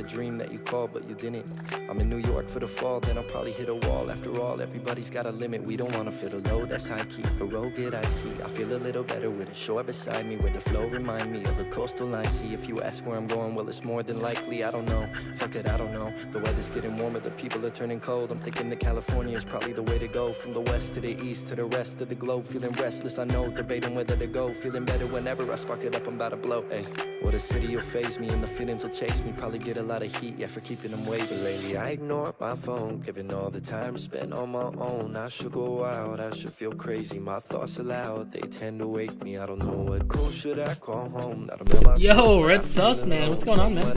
a dream that you called, but you didn't. I'm in New York for the fall, then I'll probably hit a wall. After all, everybody's got a limit. We don't wanna feel the low, that's high key. The road get icy. I feel a little better with a shore beside me, where the flow remind me of the coastal line. See, if you ask where I'm going, well, it's more than likely. I don't know. Fuck it, I don't know. The weather's getting warmer, the people are turning cold. I'm thinking that California is probably the way to go. From the west to the east to the rest of the globe, feeling restless, I know, debating whether to go. Feeling better whenever I spark it up, I'm about to blow. Hey, well, the city will phase me and the feelings will chase me. Probably get a lot of heat, yeah, for keeping them waiting. But lately I ignore my phone, given all the time spent on my own. I should go out, I should feel crazy. My thoughts are loud, they tend to wake me. I don't know what call should I call home. Yo, Red Sus, man, what's going on, man? How are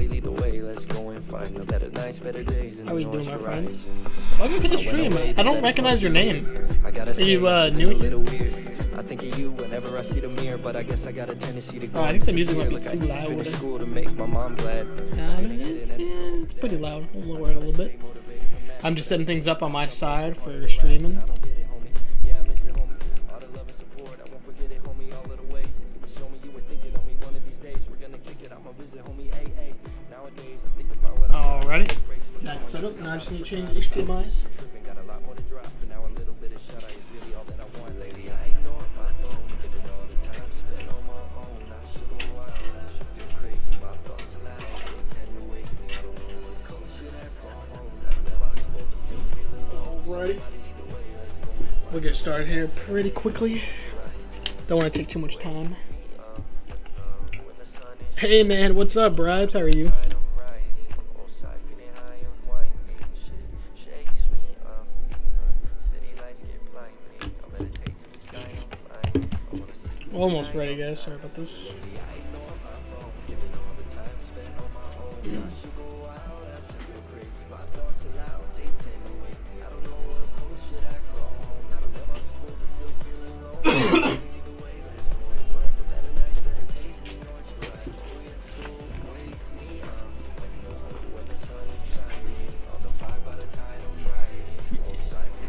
we doing, my friends? Welcome to the stream. I don't recognize your name. Are you new here? I think of you whenever I see the mirror, but I guess I got a tendency to go. Oh, I think the music might be too loud. Finish school to make my mom glad. It's pretty loud. I'll lower it a little bit. I'm just setting things up on my side for streaming. Alrighty. That's set up. Now I just need to change the HDMIs. Alrighty. We'll get started here pretty quickly. Don't want to take too much time. Hey man, what's up, Bribes? How are you? Almost ready, guys. Sorry about this.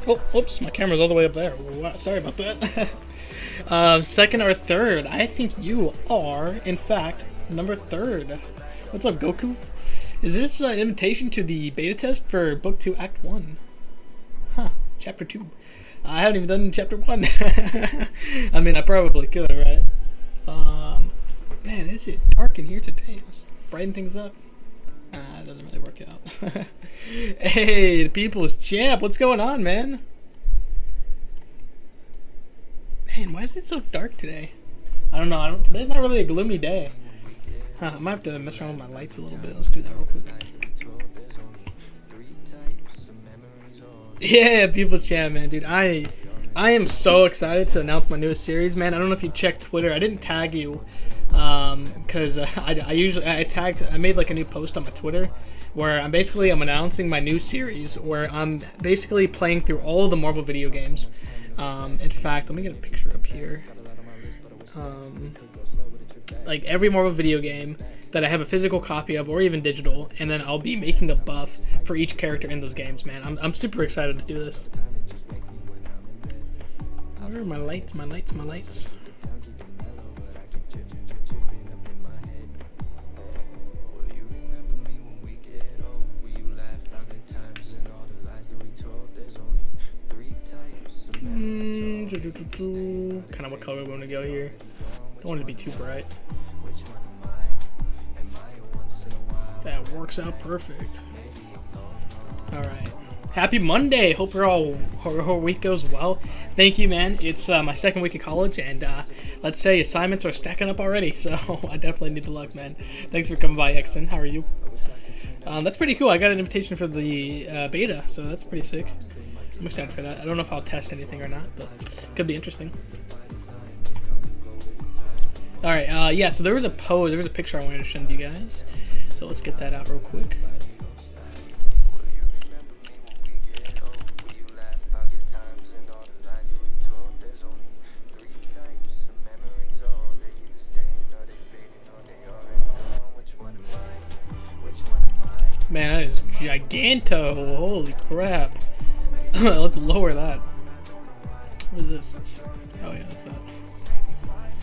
Oh, oops, my camera's all the way up there. Wow, sorry about that. Second or third, I think you are, in fact, number 3rd. What's up, Goku? Is this an invitation to the beta test for Book 2, Act 1? Huh, Chapter 2. I haven't even done Chapter 1. I mean, I probably could, right? Man, is it dark in here today? Let's brighten things up. It doesn't really work out. Hey, the people's champ, what's going on, man? Man, why is it so dark today? I don't know. Today's not really a gloomy day. Huh, I might have to mess around with my lights a little bit. Let's do that real quick. Yeah, people's champ, man, dude. I am so excited to announce my newest series, man. I don't know if you checked Twitter. I didn't tag you. Because I made like a new post on my Twitter where I'm announcing my new series where I'm basically playing through all of the Marvel video games. In fact, let me get a picture up here. Like every Marvel video game that I have a physical copy of or even digital, and then I'll be making a buff for each character in those games, man. I'm super excited to do this. Where are my lights, my lights? Kind of what color we want to go here. Don't want it to be too bright. That works out perfect. Alright. Happy Monday! Hope your whole week goes well. Thank you, man. It's my 2nd week of college, and let's say assignments are stacking up already, so I definitely need the luck, man. Thanks for coming by, Exton. How are you? That's pretty cool. I got an invitation for the beta, so that's pretty sick. I'm excited for that. I don't know if I'll test anything or not, but it could be interesting. Alright, yeah, so there was a picture I wanted to show you guys. So let's get that out real quick. Man, that is giganto. Holy crap. Let's lower that. What is this? Oh yeah, that's that.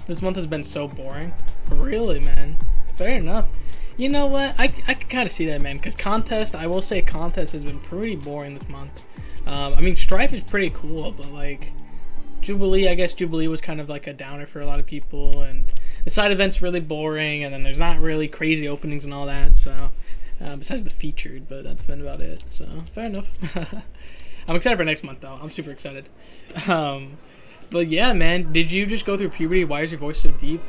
This month has been so boring. Really, man. Fair enough. You know what? I can kind of see that, man. Because contest, I will say, contest has been pretty boring this month. I mean, Strife is pretty cool, but like Jubilee, I guess Jubilee was kind of like a downer for a lot of people, and the side event's really boring, and then there's not really crazy openings and all that. So besides the featured, but that's been about it. So fair enough. I'm excited for next month though. I'm super excited. But yeah, man, did you just go through puberty? Why is your voice so deep?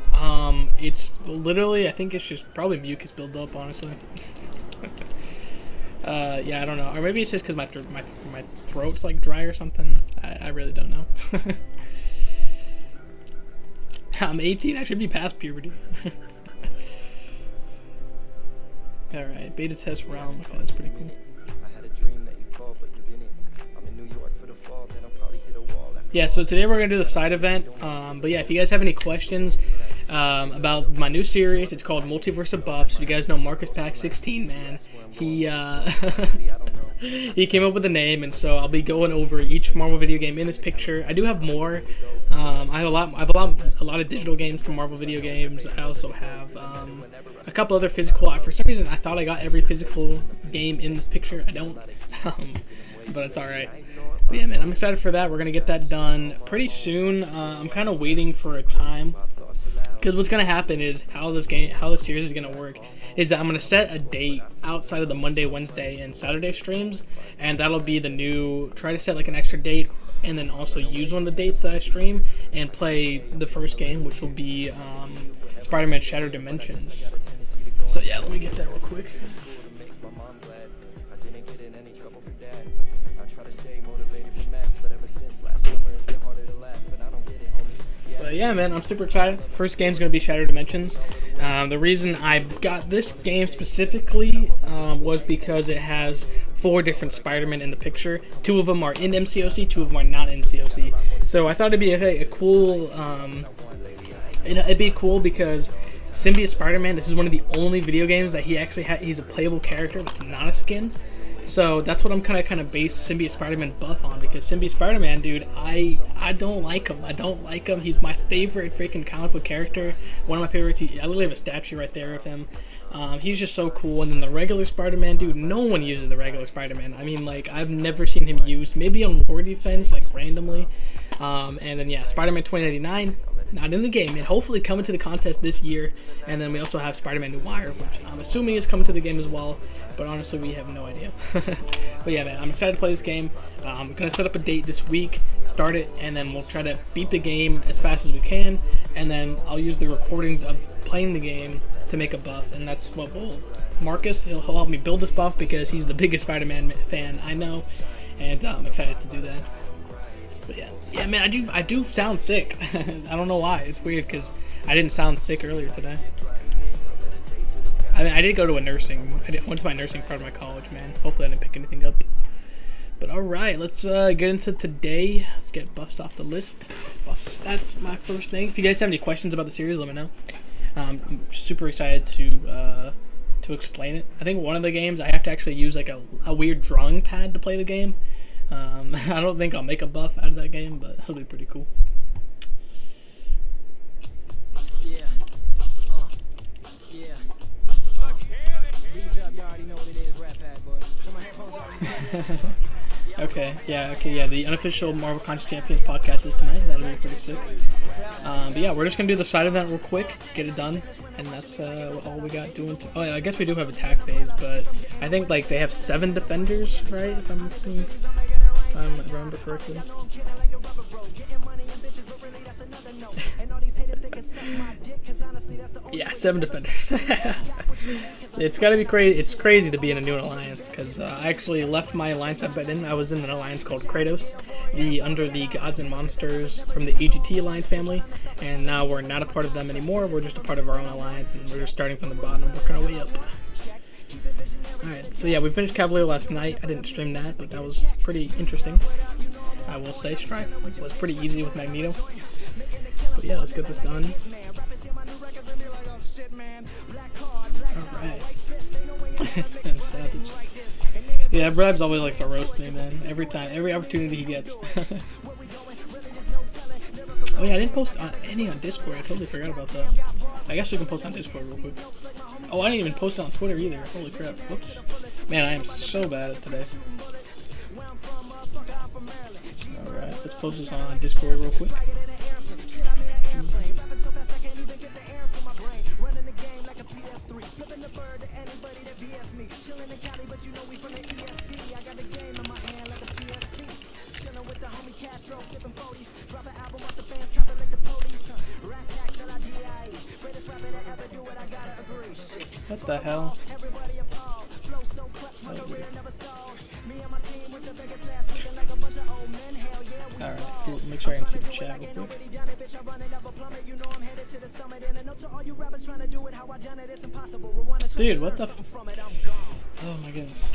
It's literally, I think it's just probably mucus buildup, honestly. Yeah, I don't know. Or maybe it's just because my throat's like dry or something. I really don't know. I'm 18. I should be past puberty. All right, beta test realm. Okay, that's pretty cool. Yeah, so today we're going to do the side event, but yeah, if you guys have any questions about my new series, it's called Multiverse of Buffs. You guys know Marcus Pack 16, man. He he came up with the name, and so I'll be going over each Marvel video game in this picture. I do have more. I have a lot of digital games from Marvel video games. I also have a couple other physical. For some reason, I thought I got every physical game in this picture. I don't, but it's all right. But yeah, man, I'm excited for that. We're gonna get that done pretty soon. I'm kind of waiting for a time, because what's gonna happen is how this series is gonna work is that I'm gonna set a date outside of the Monday, Wednesday, and Saturday streams, and that'll be the new. Try to set like an extra date, and then also use one of the dates that I stream and play the first game, which will be Spider-Man Shattered Dimensions. So yeah, let me get that real quick. But yeah, man, I'm super excited. First game's going to be Shattered Dimensions. The reason I got this game specifically was because it has 4 different Spider-Man in the picture. 2 of them are in MCOC, 2 of them are not in MCOC. So I thought it'd be a cool... it'd be cool because Symbiote Spider-Man, this is one of the only video games that he actually he's a playable character that's not a skin. So that's what I'm kind of base Symbiote Spider-Man buff on, because Symbiote Spider-Man, dude, I don't like him. I don't like him. He's my favorite freaking comic book character. One of my favorites. I literally have a statue right there of him. He's just so cool. And then the regular Spider-Man, dude, no one uses the regular Spider-Man. I mean, like, I've never seen him used. Maybe on War Defense, like, randomly. And then, yeah, Spider-Man 2099. Not in the game, and hopefully coming to the contest this year. And then we also have Spider-Man New Wire, which I'm assuming is coming to the game as well, but honestly we have no idea. But yeah, man, I'm excited to play this game. I'm gonna set up a date this week, start it, and then we'll try to beat the game as fast as we can, and then I'll use the recordings of playing the game to make a buff, and that's what Marcus, he'll help me build this buff because he's the biggest Spider-Man fan I know, and I'm excited to do that. But yeah, man, I do sound sick. I don't know why. It's weird because I didn't sound sick earlier today. I mean, I did go to I went to my nursing part of my college, man. Hopefully I didn't pick anything up. But alright, let's get into today. Let's get buffs off the list. Buffs, that's my first thing. If you guys have any questions about the series, let me know. I'm super excited to explain it. I think one of the games I have to actually use like a weird drawing pad to play the game. I don't think I'll make a buff out of that game, but it'll be pretty cool. Yeah. Yeah. Up, you already know what it is, rap pad, boy. So my headphones are okay, yeah, the unofficial Marvel Content Champions podcast is tonight. That'll be pretty sick. But yeah, we're just gonna do the side event real quick, get it done, and that's all we got doing. Oh yeah, I guess we do have attack phase, but I think like they have 7 defenders, right? If I remember correctly. Yeah, 7 defenders. It's gotta be crazy. It's crazy to be in a new alliance because I actually left my alliance I've been in. I was in an alliance called Kratos, under the Gods and Monsters from the AGT alliance family, and now we're not a part of them anymore. We're just a part of our own alliance, and we're just starting from the bottom, working our way up. Alright, so yeah, we finished Cavalier last night. I didn't stream that, but that was pretty interesting. I will say, Strife was pretty easy with Magneto. But yeah, let's get this done. Alright. I'm savage. Yeah, Brab's always likes to roast me, man. Every time, every opportunity he gets. Oh yeah, I didn't post any on Discord. I totally forgot about that. I guess we can post on Discord real quick. Oh, I didn't even post it on Twitter either. Holy crap. Whoops. Man, I am so bad at today. Alright, let's post this on Discord real quick. What the hell? Alright, cool. Make sure I can see the chat real quick. Dude, what the f- Oh my goodness.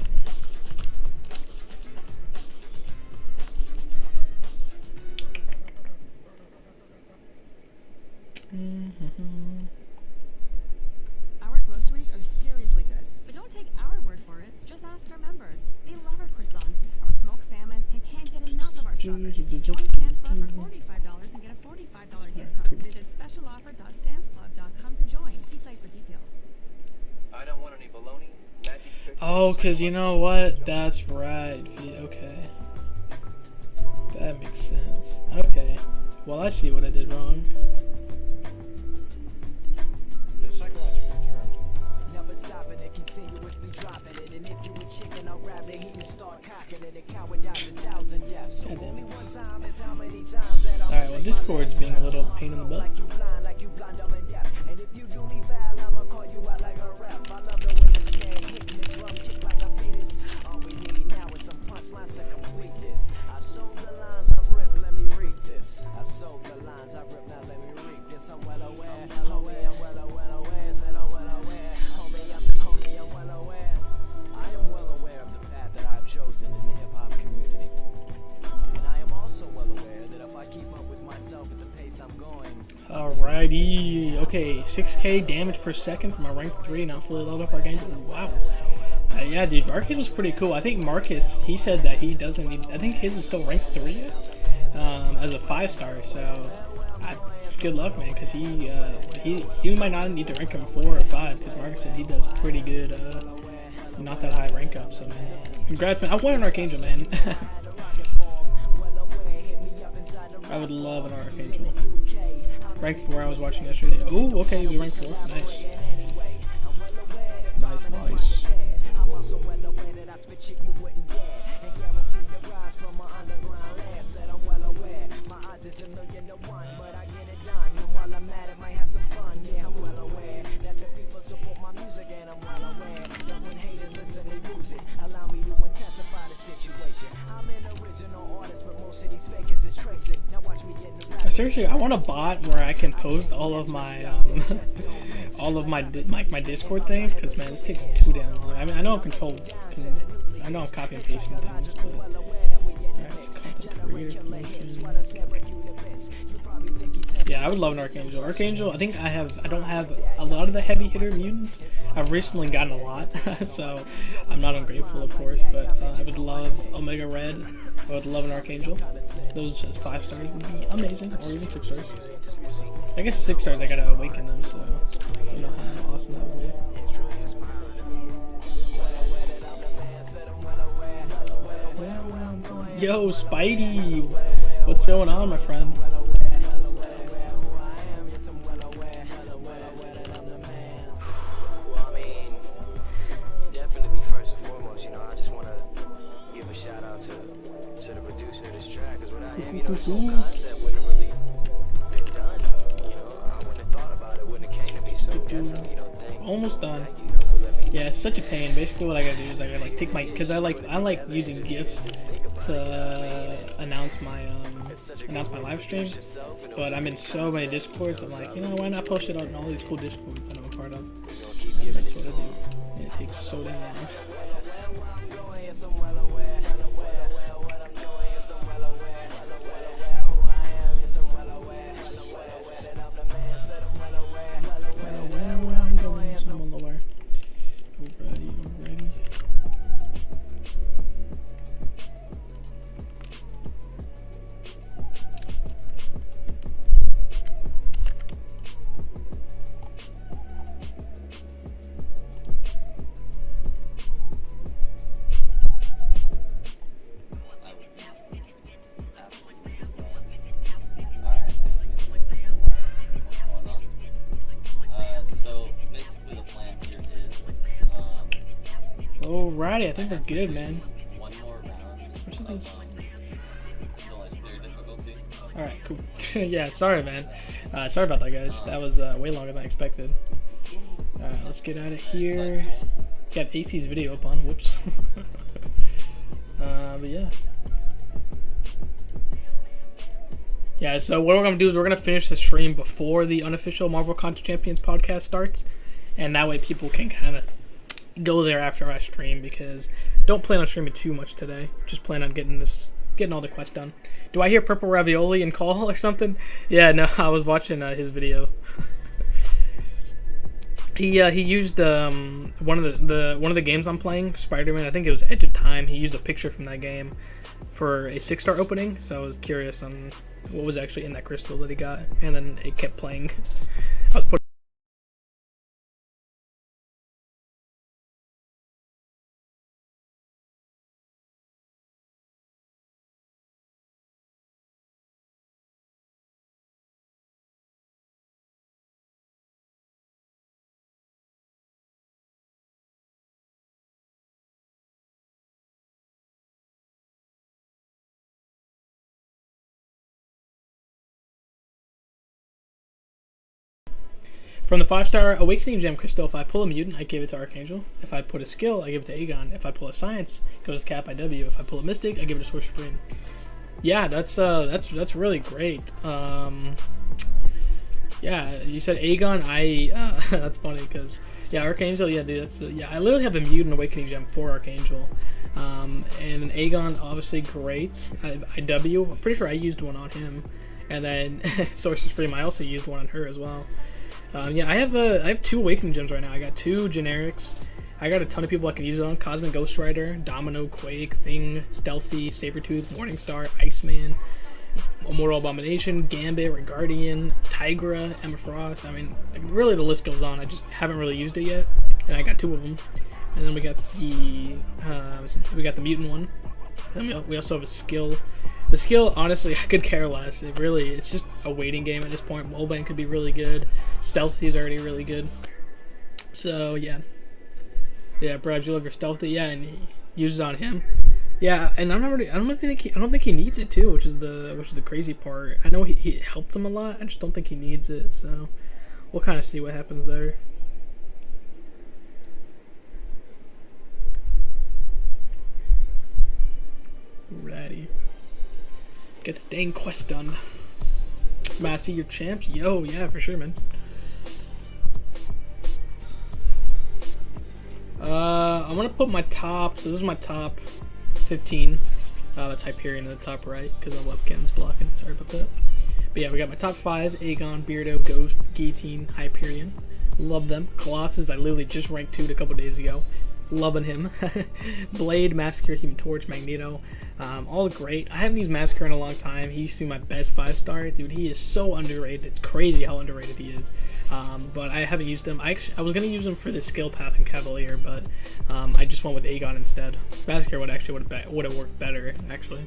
Our groceries are seriously good, but don't take our word for it. Just ask our members. They love our croissants, our smoked salmon, and can't get enough of our strawberries. Join Sam's Club for $45 and get a $45 gift card. Visit specialoffer.samsclub.com to join. See site for details. I don't want any bologna. Oh, cause you know what? That's right. Okay. That makes sense. Okay. Well, I see what I did wrong. The psychological terms. Never stopping it, continuously dropping it. And if you a chicken, I'll grab the heat and start cocking it. A coward dies 1,000 deaths. So only one time is how many times that I'll Alright, well, Discord's being a little pain in the butt. like you blind, dumb, and deaf. And if you do me foul, I'ma call you out like a rap. I love the way the snare hitting the drum kick like a fetus. All we need now is some punchlines to complete this. I've sold the lines I've ripped, let me read this. I've sold the lines I've ripped, now let me read this. I'm well aware, homie, I'm well aware, said I'm well aware, homie, I'm well aware. I am well aware of the path that I've chosen in the hip-hop community. And I am also well aware that if I keep up with myself at the pace I'm going, Alrighty. Okay, 6k damage per second from a rank 3, not fully leveled up Archangel. Wow. Yeah, dude, Archangel's pretty cool. I think Marcus, he said that he doesn't need, I think his is still rank 3 yet, as a 5-star, so good luck, man, because he might not need to rank him 4 or 5, because Marcus said he does pretty good, not that high rank up, so man, congrats, man. I want an Archangel, man. I would love an Archangel. Rank 4 I was watching yesterday. Oh, okay, we rank 4. Nice. Nice. I'm also well aware that I spit shit you wouldn't dare. And guarantee the rise from my underground lair. Said I'm well aware, my odds is 1,000,000 to 1, but I get it done. And while I'm at it, might have some fun. Yeah, I'm well aware that the people support my music, and I'm well aware that when haters listen, they use it. Allow me to intensify the situation. I'm an original artist, but most of these fakers is tracing. Now watch me get in the rap. Seriously, I want a bot where I can post all of my my Discord things, because man, this takes too damn long. I mean, I know I'm I know I'm copy and pasting things, but content creator promotion. Yeah, I would love an Archangel. Archangel, I think I don't have a lot of the heavy hitter mutants. I've recently gotten a lot, so I'm not ungrateful, of course, but I would love Omega Red. I would love an Archangel. Those as 5 stars would be amazing, or even 6 stars. I guess 6 stars I gotta awaken them, so you know how awesome that would be. Yo, Spidey! What's going on, my friend? Well, I mean, definitely first and foremost, you know, I just want to give a shout out to the producer of this track, because without him, you know, this whole concept wouldn't have really been done. You know, I wouldn't have thought about it, wouldn't have came to me, so definitely, you know, thank you. Almost done. Thank you, you know, for letting me. Yeah, it's such a pain. Basically, what I gotta do is I gotta like take my, because I like using GIFs to announce my live stream. But I'm in so many Discords. I'm like, you know, why not post it out in all these cool Discords that I'm a part of? And that's what I do. And it takes so damn long. Alrighty. Alrighty, I think we're good, man. One more round. Which is this? The legendary difficulty. Alright, cool. Yeah, sorry, man. Sorry about that, guys. That was way longer than I expected. Alright, let's get out of here. Got AC's video up on. Whoops. But yeah. Yeah, so what we're going to do is we're going to finish the stream before the unofficial Marvel Content Champions podcast starts. And that way people can kind of go there after I stream, because don't plan on streaming too much today. Just plan on getting all the quests done. Do I hear Purple Ravioli and Call or something? Yeah, no, I was watching his video. He used one of the games I'm playing, Spider-Man. I think it was Edge of Time. He used a picture from that game for a 6-star opening, so I was curious on what was actually in that crystal that he got, and then it kept playing. I was putting. From the 5-star Awakening Gem Crystal, if I pull a mutant, I give it to Archangel. If I put a skill, I give it to Aegon. If I pull a science, it goes to Cap IW. If I pull a mystic, I give it to Swift Supreme. Yeah, that's really great. Yeah, you said Aegon. That's funny because yeah, Archangel. Yeah, dude. Yeah. I literally have a mutant Awakening Gem for Archangel, and an Aegon, obviously great. IW. I'm pretty sure I used one on him, and then Source Supreme. I also used one on her as well. Yeah, I have 2 Awakening Gems right now. I got 2 generics. I got a ton of people I can use it on. Cosmic Ghost Rider, Domino, Quake, Thing, Stealthy, Sabretooth, Morningstar, Iceman, Immortal Abomination, Gambit, Regardian, Tigra, Emma Frost. I mean, really the list goes on. I just haven't really used it yet. And I got 2 of them. And then we got the mutant one. And then we also have a skill. The skill, honestly, I could care less. It's just a waiting game at this point. Wellbang could be really good. Stealthy is already really good. So, yeah. Yeah, Brad, you love your Stealthy. Yeah, and he uses it on him. Yeah, and I don't think he needs it too, which is the crazy part. I know he helps him a lot. I just don't think he needs it. So, we'll kind of see what happens there. Alrighty. Get this dang quest done. May I see your champs? Yo, yeah, for sure, man. I'm gonna put my top. So this is my top 15. That's Hyperion in the top right because my webcam's blocking. Sorry about that. But yeah, we got my top 5: Aegon, Beardo, Ghost, Guillotine, Hyperion. Love them. Colossus, I literally just ranked 2'd a couple days ago. Loving him. Blade, Massacre, Human Torch, Magneto. All great. I haven't used Massacre in a long time. He used to be my best 5-star. Dude, he is so underrated. It's crazy how underrated he is. But I haven't used him. I was going to use him for the skill path and Cavalier, but I just went with Aegon instead. Massacre would have worked better, actually.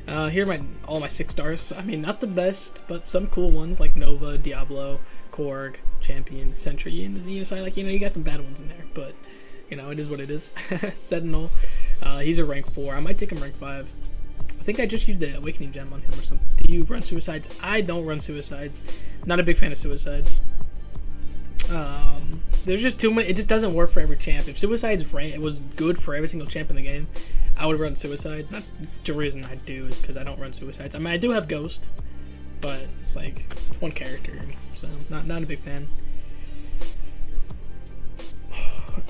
Here are all my 6 stars. I mean, not the best, but some cool ones like Nova, Diablo, Korg, Champion, Sentry, and the side, like, you got some bad ones in there, but it is what it is. Sentinel, he's a rank 4. I might take him rank 5. I think I just used the Awakening Gem on him or something. Do you run Suicides? I don't run Suicides. Not a big fan of Suicides. There's just too many. It just doesn't work for every champ. If Suicides it was good for every single champ in the game, I would run Suicides. That's the reason I do, is because I don't run Suicides. I mean, I do have Ghost, but it's one character, so not a big fan.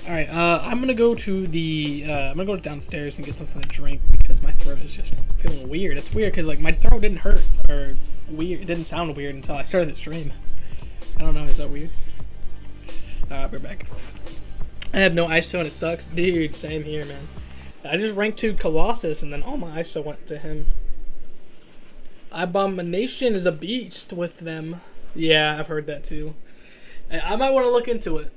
All right, I'm gonna go downstairs and get something to drink because my throat is just feeling weird. It's weird because my throat didn't hurt or weird. It didn't sound weird until I started the stream. I don't know. Is that weird? We're back. I have no ISO and it sucks, dude. Same here, man. I just ranked 2 Colossus and then all my ISO went to him. Abomination is a beast with them. Yeah, I've heard that too. I might want to look into it.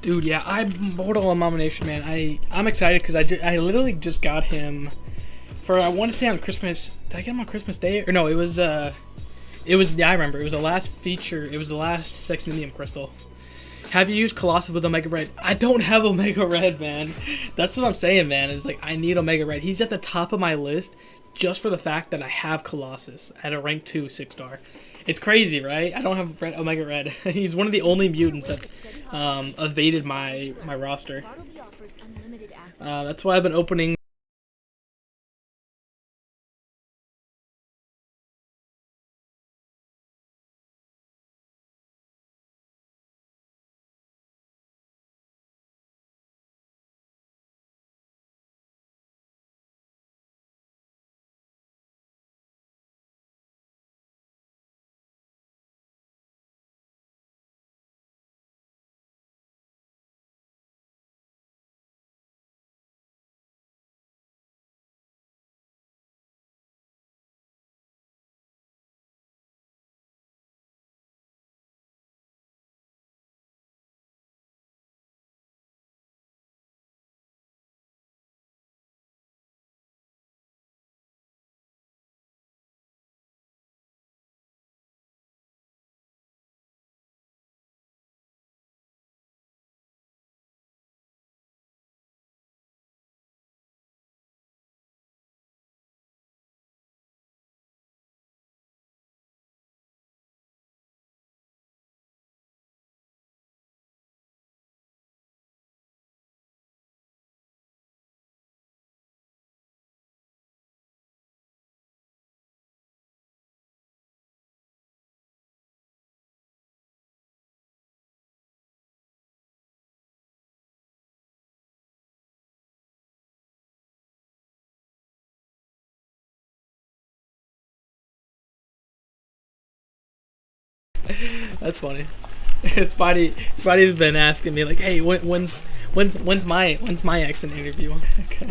Dude, yeah, I'm Mortal Abomination, man. I'm excited because I literally just got him for, I want to say on Christmas. Did I get him on Christmas Day? Or no, it was yeah, I remember. It was the last feature. It was the last Sexinium crystal. Have you used Colossus with Omega Red? I don't have Omega Red, man. That's what I'm saying, man. Is like, I need Omega Red. He's at the top of my list just for the fact that I have Colossus at a rank 2 6-star. It's crazy, right? I don't have Omega Red. He's one of the only mutants that's evaded my roster. That's why I've been opening. That's funny. Spidey's been asking me like, "Hey, when's my exit interview?" Okay.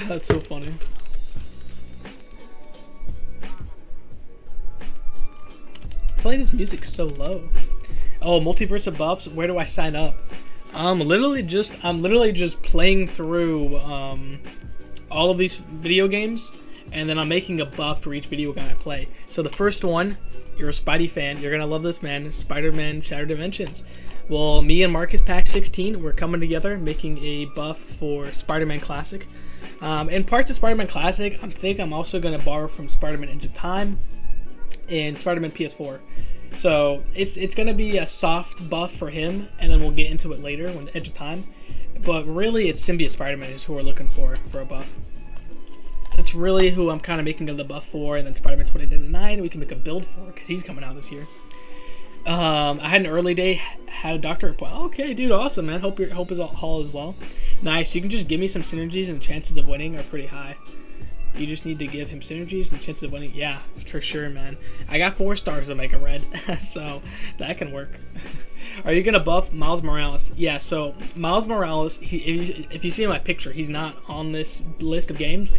That's so funny. I feel like this music's so low. Oh, Multiverse of Buffs. Where do I sign up? I'm literally just playing through all of these video games, and then I'm making a buff for each video game I play. So the first one, you're a Spidey fan, you're gonna love this, man. Spider-Man Shattered Dimensions. Well, me and Marcus Pack 16, we're coming together, making a buff for Spider-Man Classic. And parts of Spider-Man Classic, I think I'm also gonna borrow from Spider-Man Edge of Time and Spider-Man PS4. So it's gonna be a soft buff for him, and then we'll get into it later when Edge of Time. But really, it's Symbiote Spider-Man is who we're looking for a buff. That's really who I'm kind of making the buff for, and then Spider-Man 2099 we can make a build for because he's coming out this year. I had an early day, had a doctor appointment. Okay, dude, awesome, man. Hope is all as well. Nice. You can just give me some synergies, and the chances of winning are pretty high. You just need to give him synergies, and the chances of winning, yeah, for sure, man. I got 4 stars to make a red, so that can work. Are you gonna buff Miles Morales? Yeah. So Miles Morales, if you see my picture, he's not on this list of games.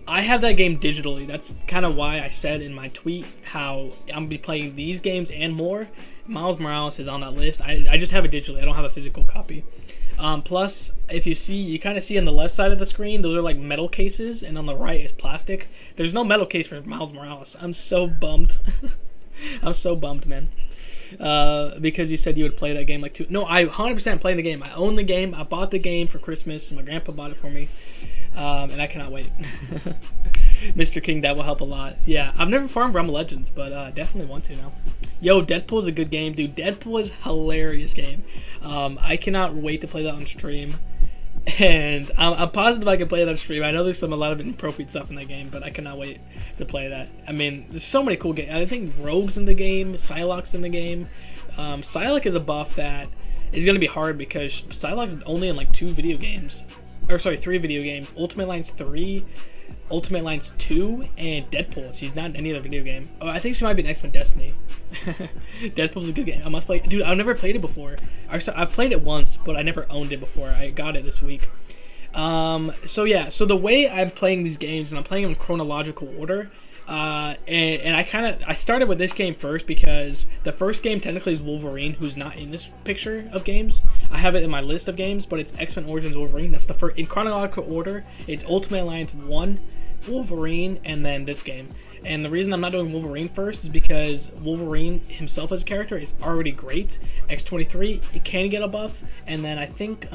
I have that game digitally. That's kind of why I said in my tweet how I'm gonna be playing these games and more. Miles Morales is on that list. I just have it digitally. I don't have a physical copy. Plus, if you see, you kind of see on the left side of the screen, those are like metal cases, and on the right is plastic. There's no metal case for Miles Morales. I'm so bummed. I'm so bummed, man. Because you said you would play that game like 2. No, I 100% playing the game. I own the game. I bought the game for Christmas. My grandpa bought it for me. And I cannot wait. Mr. King, that will help a lot. Yeah, I've never farmed Realm of Legends, but definitely want to now. Yo, Deadpool's a good game, dude. Deadpool is a hilarious game. I cannot wait to play that on stream. And I'm positive I can play it on stream. I know there's a lot of inappropriate stuff in that game, but I cannot wait to play that. I mean, there's so many cool games. I think Rogue's in the game, Psylocke's in the game. Psylocke is a buff that is going to be hard because Psylocke's only in like 3 video games. Ultimate Lines 3, Ultimate Lines 2, and Deadpool. She's not in any other video game. Oh, I think she might be in X-Men Destiny. Deadpool's a good game. I must play it. Dude, I've never played it before. I've played it once, but I never owned it before. I got it this week. So yeah, so the way I'm playing these games, and I'm playing them in chronological order, And I started with this game first because the first game technically is Wolverine, who's not in this picture of games. I have it in my list of games, but it's X-Men Origins Wolverine. That's the first in chronological order. It's Ultimate Alliance 1, Wolverine, and then this game. And the reason I'm not doing Wolverine first is because Wolverine himself as a character is already great. X-23, it can get a buff, and then I think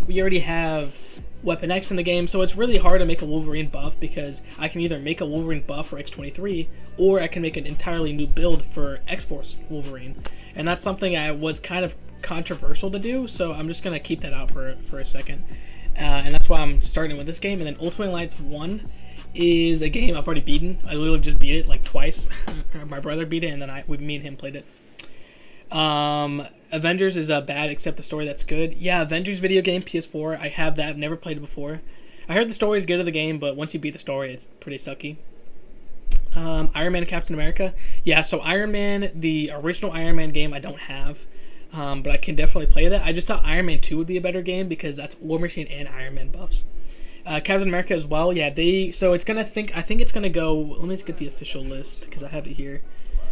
we already have Weapon X in the game, so it's really hard to make a Wolverine buff because I can either make a Wolverine buff for X-23 or I can make an entirely new build for X-Force Wolverine. And that's something I was kind of controversial to do, so I'm just going to keep that out for a second. And that's why I'm starting with this game. And then Ultimate Alliance 1 is a game I've already beaten. I literally just beat it like twice. My brother beat it, and then me and him played it. Avengers is bad, except the story that's good. Yeah, Avengers video game, PS4. I have that. I've never played it before. I heard the story is good of the game, but once you beat the story, it's pretty sucky. Iron Man and Captain America. Yeah, so Iron Man, the original Iron Man game, I don't have. But I can definitely play that. I just thought Iron Man 2 would be a better game because that's War Machine and Iron Man buffs. Captain America as well. Yeah, so it's gonna I think it's gonna go. Let me just get the official list because I have it here.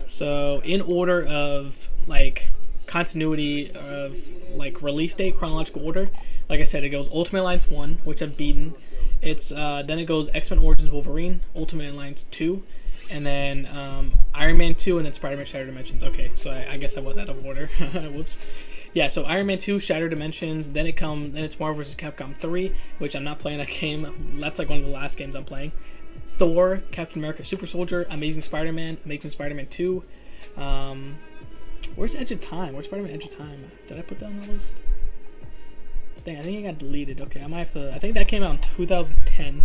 So in order of like continuity of like release date, chronological order. Like I said, it goes Ultimate Alliance 1, which I've beaten. It's then it goes X-Men Origins Wolverine, Ultimate Alliance 2, and then Iron Man 2, and then Spider-Man Shattered Dimensions. Okay, so I guess I was out of order. Whoops. Yeah, so Iron Man 2, Shattered Dimensions, then it's Marvel vs. Capcom 3, which I'm not playing that game. That's like one of the last games I'm playing. Thor, Captain America Super Soldier, Amazing Spider-Man 2. Where's Edge of Time? Where's Spider-Man Edge of Time? Did I put that on the list? Dang, I think it got deleted. Okay, I might have to. I think that came out in 2010.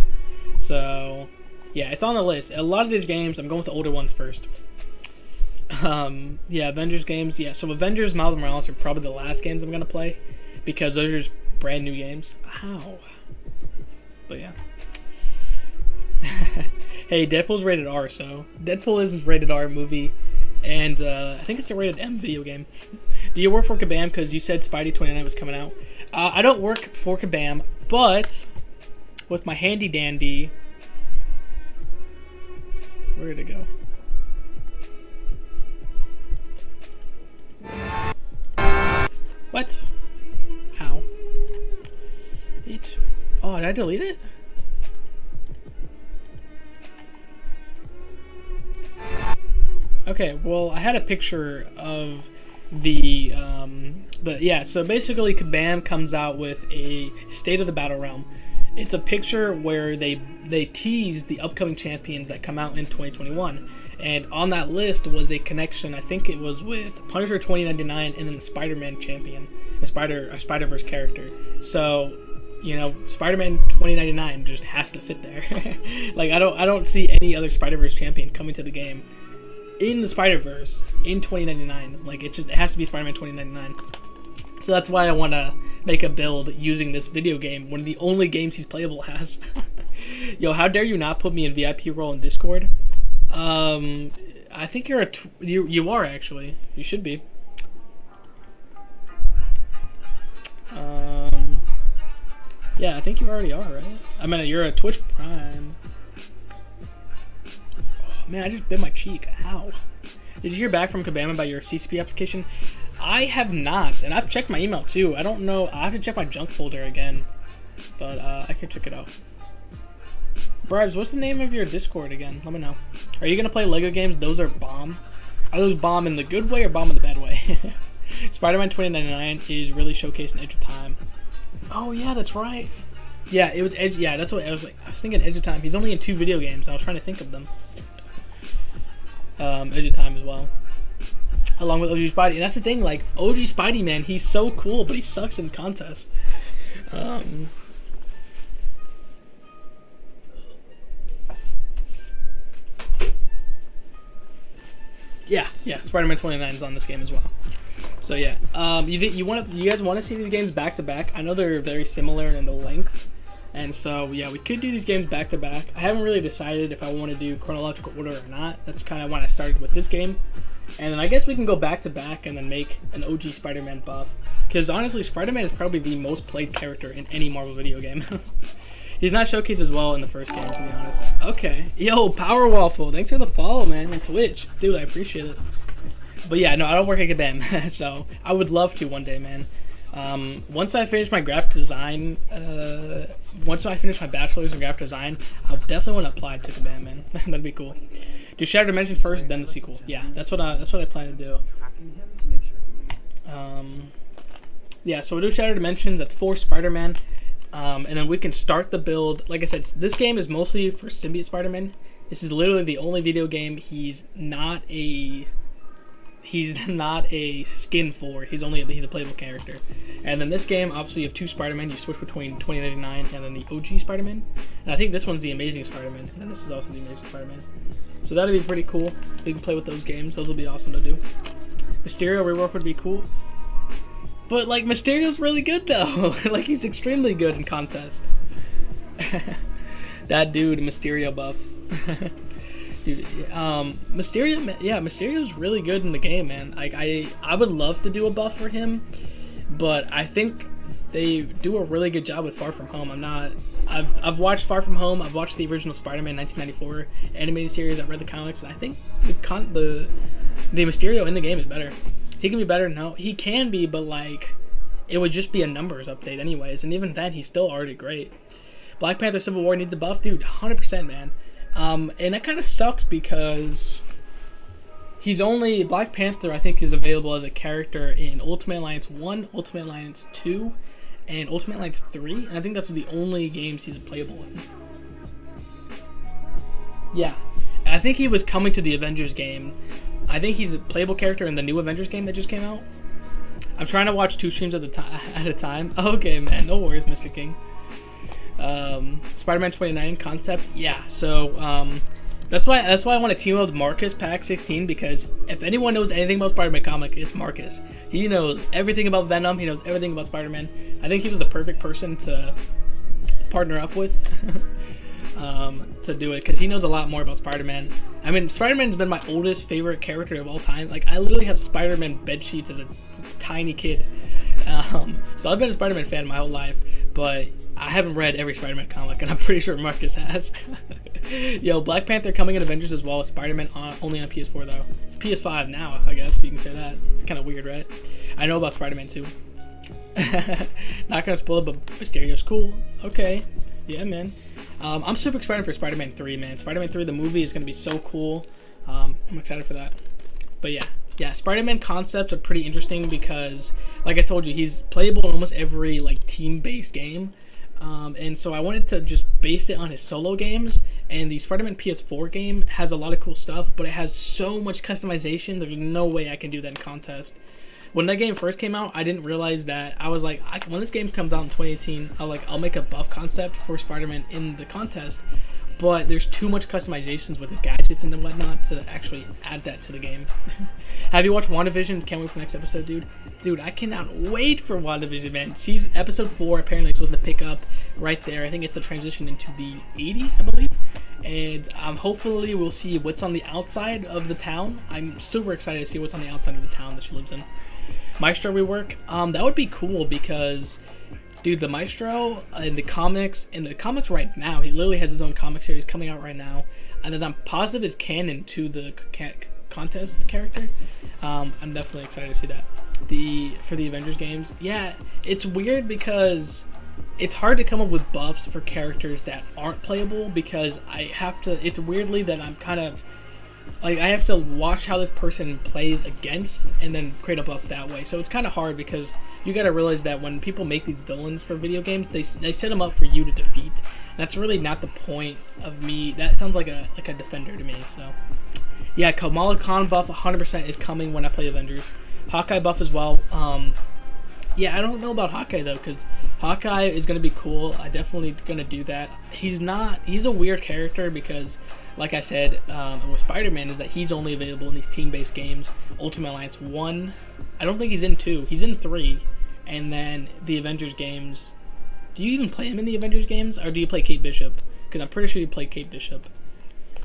So, yeah, it's on the list. A lot of these games, I'm going with the older ones first. Yeah, Avengers games. Yeah, so Avengers, Miles Morales are probably the last games I'm gonna play because those are just brand new games. How? But yeah. Hey, Deadpool's rated R, so Deadpool is a rated R movie. And I think it's a rated M video game. Do you work for Kabam? Because you said Spidey 29 was coming out. I don't work for Kabam, but with my handy dandy. Where did it go? What? How? Oh, did I delete it? Okay, well, I had a picture of so basically Kabam comes out with a State of the Battle Realm. It's a picture where they tease the upcoming champions that come out in 2021. And on that list was a connection, I think it was with Punisher 2099 and then the Spider-Man champion, a Spider-Verse character. So, you know, Spider-Man 2099 just has to fit there. Like, I don't see any other Spider-Verse champion coming to the game in the Spider-Verse in 2099. Like, it has to be Spider-Man 2099. So that's why I want to make a build using this video game, one of the only games he's playable has. Yo, how dare you not put me in VIP role in Discord? I think you are actually. You should be. Yeah, I think you already are, right? I mean, you're a Twitch Prime. Oh, man, I just bit my cheek. Ow. Did you hear back from Kabam about your CCP application? I have not, and I've checked my email too. I don't know. I have to check my junk folder again, but I can check it out. Bribes, what's the name of your Discord again? Let me know. Are you gonna play Lego games? Those are bomb. Are those bomb in the good way or bomb in the bad way? Spider-Man 2099 is really showcasing Edge of Time. Oh yeah, that's right. Yeah, it was Edge. Yeah, that's what I was like. I was thinking Edge of Time. He's only in 2 video games. I was trying to think of them. Edge of Time as well, along with OG Spidey. And that's the thing. Like OG Spidey, man, he's so cool, but he sucks in contest. Yeah, Spider-Man 29 is on this game as well. So yeah, you guys want to see these games back to back? I know they're very similar in the length, and so yeah, we could do these games back to back. I haven't really decided if I want to do chronological order or not. That's kind of when I started with this game, and then I guess we can go back to back and then make an OG Spider-Man buff. Because honestly, Spider-Man is probably the most played character in any Marvel video game. He's not showcased as well in the first game, to be honest. Okay. Yo, Power Waffle. Thanks for the follow, man, on Twitch. Dude, I appreciate it. But yeah, no, I don't work at Kabam, so I would love to one day, man. Once I finish my graphic design, once I finish my bachelor's in graphic design, I'll definitely want to apply to Kabam, man. That'd be cool. Do Shattered Dimensions first, then the sequel. Yeah, that's what I plan to do. Yeah, so we'll do Shattered Dimensions. That's 4 Spider-Man. And then we can start the build. Like I said, this game is mostly for Symbiote Spider-Man. This is literally the only video game he's not a skin for. He's a playable character. And then this game, obviously, you have 2 Spider-Man. You switch between 2099 and then the OG Spider-Man. And I think this one's the Amazing Spider-Man. And then this is also the Amazing Spider-Man. So that'll be pretty cool. We can play with those games. Those will be awesome to do. Mysterio rework would be cool. But, like, Mysterio's really good, though. Like, he's extremely good in contest. That dude, Mysterio buff. Dude, Mysterio's really good in the game, man. Like, I would love to do a buff for him, but I think they do a really good job with Far From Home. I've watched Far From Home. I've watched the original Spider-Man 1994 animated series. I've read the comics, and I think the Mysterio in the game is better. He can be better. No, he can be, but like, it would just be a numbers update anyways. And even then, he's still already great. Black Panther Civil War needs a buff, dude. 100%, man. And that kind of sucks because Black Panther, I think, is available as a character in Ultimate Alliance 1, Ultimate Alliance 2, and Ultimate Alliance 3. And I think that's the only games he's playable in. Yeah. I think he was coming to the Avengers game. I think he's a playable character in the new Avengers game that just came out. I'm trying to watch 2 streams at a time. Okay, man. No worries, Mr. King. Spider-Man 29 concept. Yeah, so that's why I want to team up with Marcus Pack 16, because if anyone knows anything about Spider-Man comic, it's Marcus. He knows everything about Venom. He knows everything about Spider-Man. I think he was the perfect person to partner up with. To do it, because he knows a lot more about Spider-Man. I mean, Spider-Man's been my oldest favorite character of all time. Like, I literally have Spider-Man bedsheets as a tiny kid. So I've been a Spider-Man fan my whole life, but I haven't read every Spider-Man comic, and I'm pretty sure Marcus has. Yo, Black Panther coming in Avengers as well as Spider-Man only on PS4 though. PS5 now, I guess you can say that. It's kind of weird, right? I know about Spider-Man too. Not gonna spoil it, but Mysterio's cool. Okay, yeah, man. I'm super excited for Spider-Man 3, man. Spider-Man 3, the movie, is going to be so cool. I'm excited for that. But yeah, Spider-Man concepts are pretty interesting because, like I told you, he's playable in almost every like team-based game. And so I wanted to just base it on his solo games. And the Spider-Man PS4 game has a lot of cool stuff, but it has so much customization. There's no way I can do that in contest. When that game first came out, I didn't realize that. I was like, when this game comes out in 2018, I'll make a buff concept for Spider-Man in the contest. But there's too much customizations with his gadgets and whatnot to actually add that to the game. Have you watched WandaVision? Can't wait for the next episode, dude. Dude, I cannot wait for WandaVision, man. Episode 4 apparently is supposed to pick up right there. I think it's the transition into the 80s, I believe. And hopefully we'll see what's on the outside of the town. I'm super excited to see what's on the outside of the town that she lives in. Maestro rework, that would be cool because, dude, the Maestro in the comics right now, he literally has his own comic series coming out right now, and then I'm positive is canon to the contest character. I'm definitely excited to see that. For the Avengers games, yeah, it's weird because it's hard to come up with buffs for characters that aren't playable because it's weirdly that I'm kind of like, I have to watch how this person plays against and then create a buff that way. So it's kind of hard because you got to realize that when people make these villains for video games, they set them up for you to defeat. And that's really not the point of me. That sounds like a defender to me. So yeah, Kamala Khan buff 100% is coming when I play Avengers. Hawkeye buff as well. Yeah, I don't know about Hawkeye though, because Hawkeye is going to be cool. I definitely going to do that. He's a weird character because, like I said, with Spider-Man, is that he's only available in these team-based games. Ultimate Alliance 1, I don't think he's in 2. He's in 3. And then the Avengers games. Do you even play him in the Avengers games? Or do you play Kate Bishop? Because I'm pretty sure you play Kate Bishop.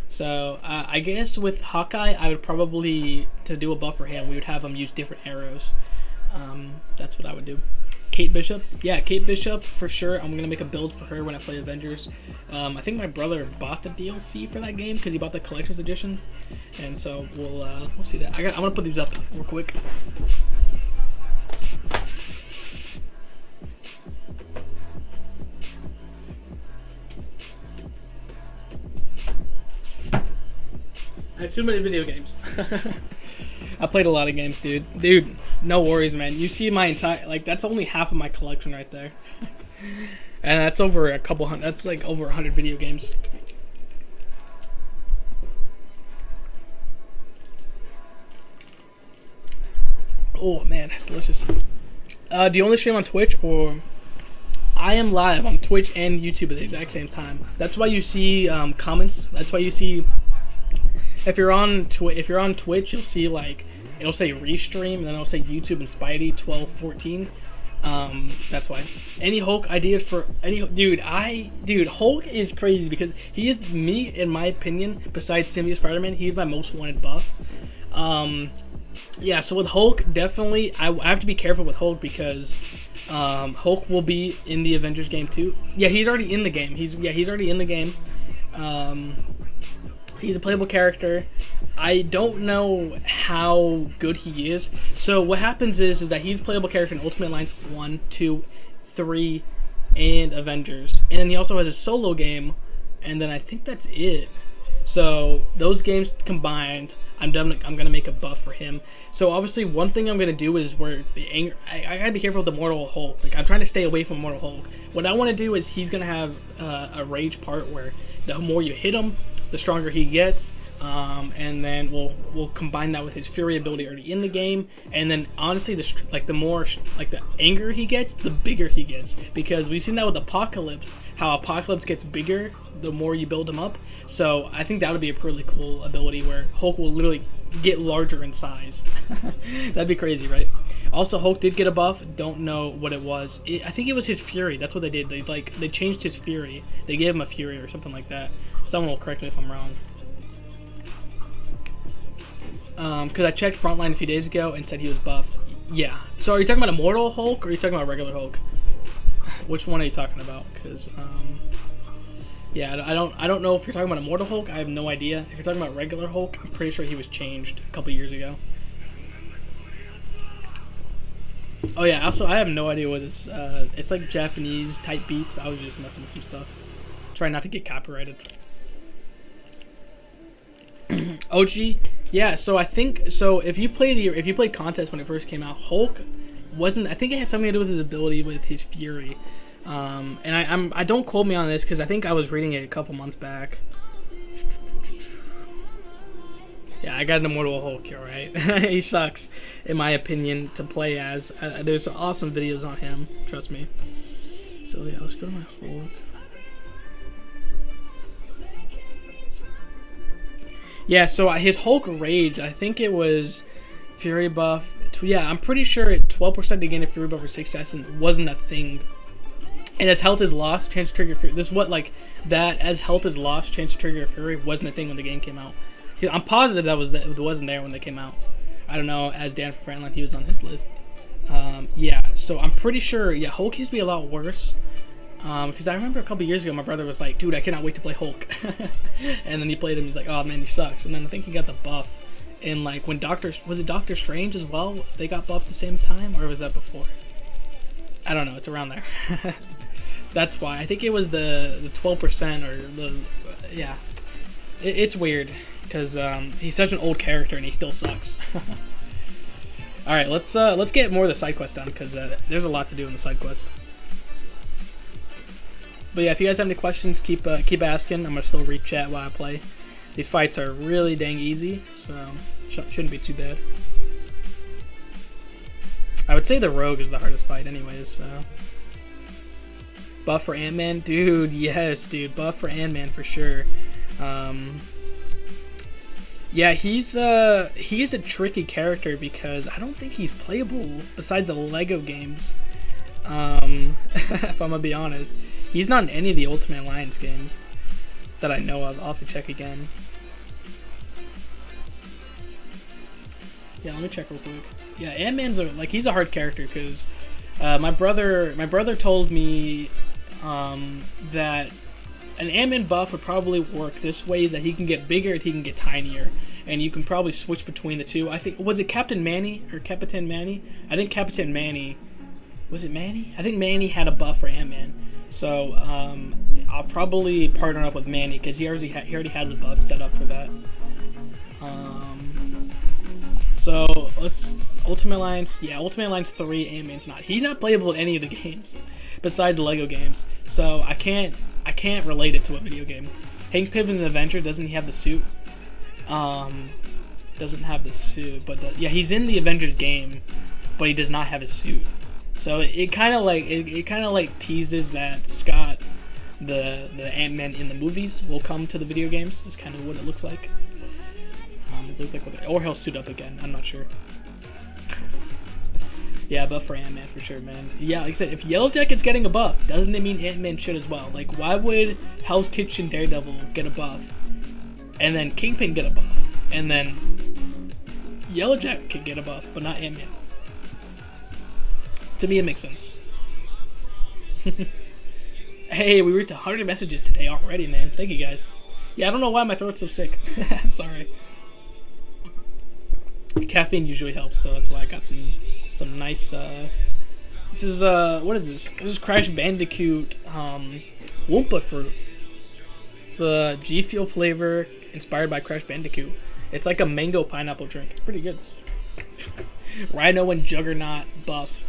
So, I guess with Hawkeye, I would probably, to do a buff for him, we would have him use different arrows. That's what I would do. Kate Bishop. Yeah, Kate Bishop for sure. I'm gonna make a build for her when I play Avengers. I think my brother bought the DLC for that game because he bought the collector's editions, and so we'll see that. I'm gonna put these up real quick. I have too many video games. I played a lot of games, dude. Dude, no worries, man. You see my entire, like, that's only half of my collection right there. And that's over a couple hundred, that's like over 100 video games. Oh, man, that's delicious. Do you only stream on Twitch, or... I am live on Twitch and YouTube at the exact same time. That's why you see comments. That's why you see... If you're on Twitch, you'll see like it'll say restream, and then it'll say YouTube and Spidey 1214. That's why. Any Hulk ideas for any dude? Hulk is crazy because he is me, in my opinion. Besides Symbiote Spider-Man, he's my most wanted buff. Yeah. So with Hulk, definitely, I have to be careful with Hulk because Hulk will be in the Avengers game too. Yeah, he's already in the game. He's already in the game. He's a playable character. I don't know how good he is. So what happens is that he's a playable character in Ultimate Alliance 1, 2, 3, and Avengers. And then he also has a solo game, and then I think that's it. So those games combined, I'm gonna make a buff for him. So obviously one thing I'm gonna do is where the anger, I gotta be careful with the Mortal Hulk. Like I'm trying to stay away from Mortal Hulk. What I want to do is he's gonna have a rage part where the more you hit him, the stronger he gets, and then we'll combine that with his Fury ability already in the game, and then honestly, the more the anger he gets, the bigger he gets, because we've seen that with Apocalypse, how Apocalypse gets bigger the more you build him up. So I think that would be a pretty cool ability where Hulk will literally get larger in size. That'd be crazy, right? Also, Hulk did get a buff. Don't know what it was. I think it was his Fury. That's what they did. They changed his Fury. They gave him a Fury or something like that. Someone will correct me if I'm wrong. Because I checked Frontline a few days ago and said he was buffed. Yeah. So are you talking about Immortal Hulk or are you talking about regular Hulk? Which one are you talking about? Because yeah, I don't know if you're talking about Immortal Hulk. I have no idea. If you're talking about regular Hulk, I'm pretty sure he was changed a couple years ago. Oh yeah. Also, I have no idea what this. It's like Japanese type beats. I was just messing with some stuff. Trying not to get copyrighted. OG, yeah. So I think if you played Contest when it first came out, Hulk wasn't. I think it had something to do with his ability with his Fury. And I don't quote me on this because I think I was reading it a couple months back. Yeah, I got an Immortal Hulk here, right? He sucks, in my opinion, to play as. There's awesome videos on him, trust me. So yeah, let's go to my Hulk. Yeah, so his Hulk Rage, I think it was Fury buff. Yeah, I'm pretty sure 12% to gain a Fury buff for 6 seconds wasn't a thing. And as health is lost, chance to trigger Fury. This is what, like, that as health is lost, chance to trigger Fury wasn't a thing when the game came out. I'm positive it wasn't there when they came out. I don't know, as Dan from Frontline, he was on his list. Yeah, so I'm pretty sure, yeah, Hulk used to be a lot worse. Because I remember a couple years ago, my brother was like, dude, I cannot wait to play Hulk. And then he played him, he's like, oh man, he sucks. And then I think he got the buff. And like, when was it Doctor Strange as well? They got buffed the same time, or was that before? I don't know, it's around there. That's why. I think it was the 12% or the, yeah. It's weird, because he's such an old character and he still sucks. Alright, let's get more of the side quest done, because there's a lot to do in the side quest. But yeah, if you guys have any questions, keep asking. I'm gonna still read chat while I play. These fights are really dang easy, so shouldn't be too bad. I would say the Rogue is the hardest fight, anyways. So buff for Ant-Man, dude. Yes, dude. Buff for Ant-Man for sure. Yeah, he is a tricky character because I don't think he's playable besides the Lego games. If I'm gonna be honest. He's not in any of the Ultimate Alliance games that I know of. I'll have to check again. Yeah, let me check real quick. Yeah, Ant-Man's he's a hard character because My brother told me that an Ant-Man buff would probably work this way, is that he can get bigger and he can get tinier, and you can probably switch between the two. I think, was it Captain Manny or Capitan Manny? I think Capitan Manny, was it Manny? I think Manny had a buff for Ant-Man, so I'll probably partner up with Manny because he already has a buff set up for that. So let's Ultimate Alliance. Yeah, Ultimate Alliance 3. Ant-Man's not. He's not playable in any of the games besides the Lego games. So I can't relate it to a video game. Hank Pym is an Avenger. Doesn't he have the suit? Doesn't have the suit, but yeah, he's in the Avengers game, but he does not have his suit. So it kind of like teases that Scott, the Ant-Man in the movies, will come to the video games. Is kind of what it looks like. It looks like, or he'll suit up again. I'm not sure. Yeah, buff for Ant-Man for sure, man. Yeah, like I said, if Yellow Jacket's getting a buff, doesn't it mean Ant-Man should as well? Like, why would Hell's Kitchen Daredevil get a buff, and then Kingpin get a buff, and then Yellow Jacket can get a buff, but not Ant-Man? To me, it makes sense. Hey, we reached 100 messages today already, man. Thank you guys. Yeah, I don't know why my throat's so sick. I'm sorry. Caffeine usually helps, so that's why I got some nice. This is what is this? This is Crash Bandicoot Wumpa Fruit. It's a G Fuel flavor inspired by Crash Bandicoot. It's like a mango pineapple drink. It's pretty good. Rhino and Juggernaut buff.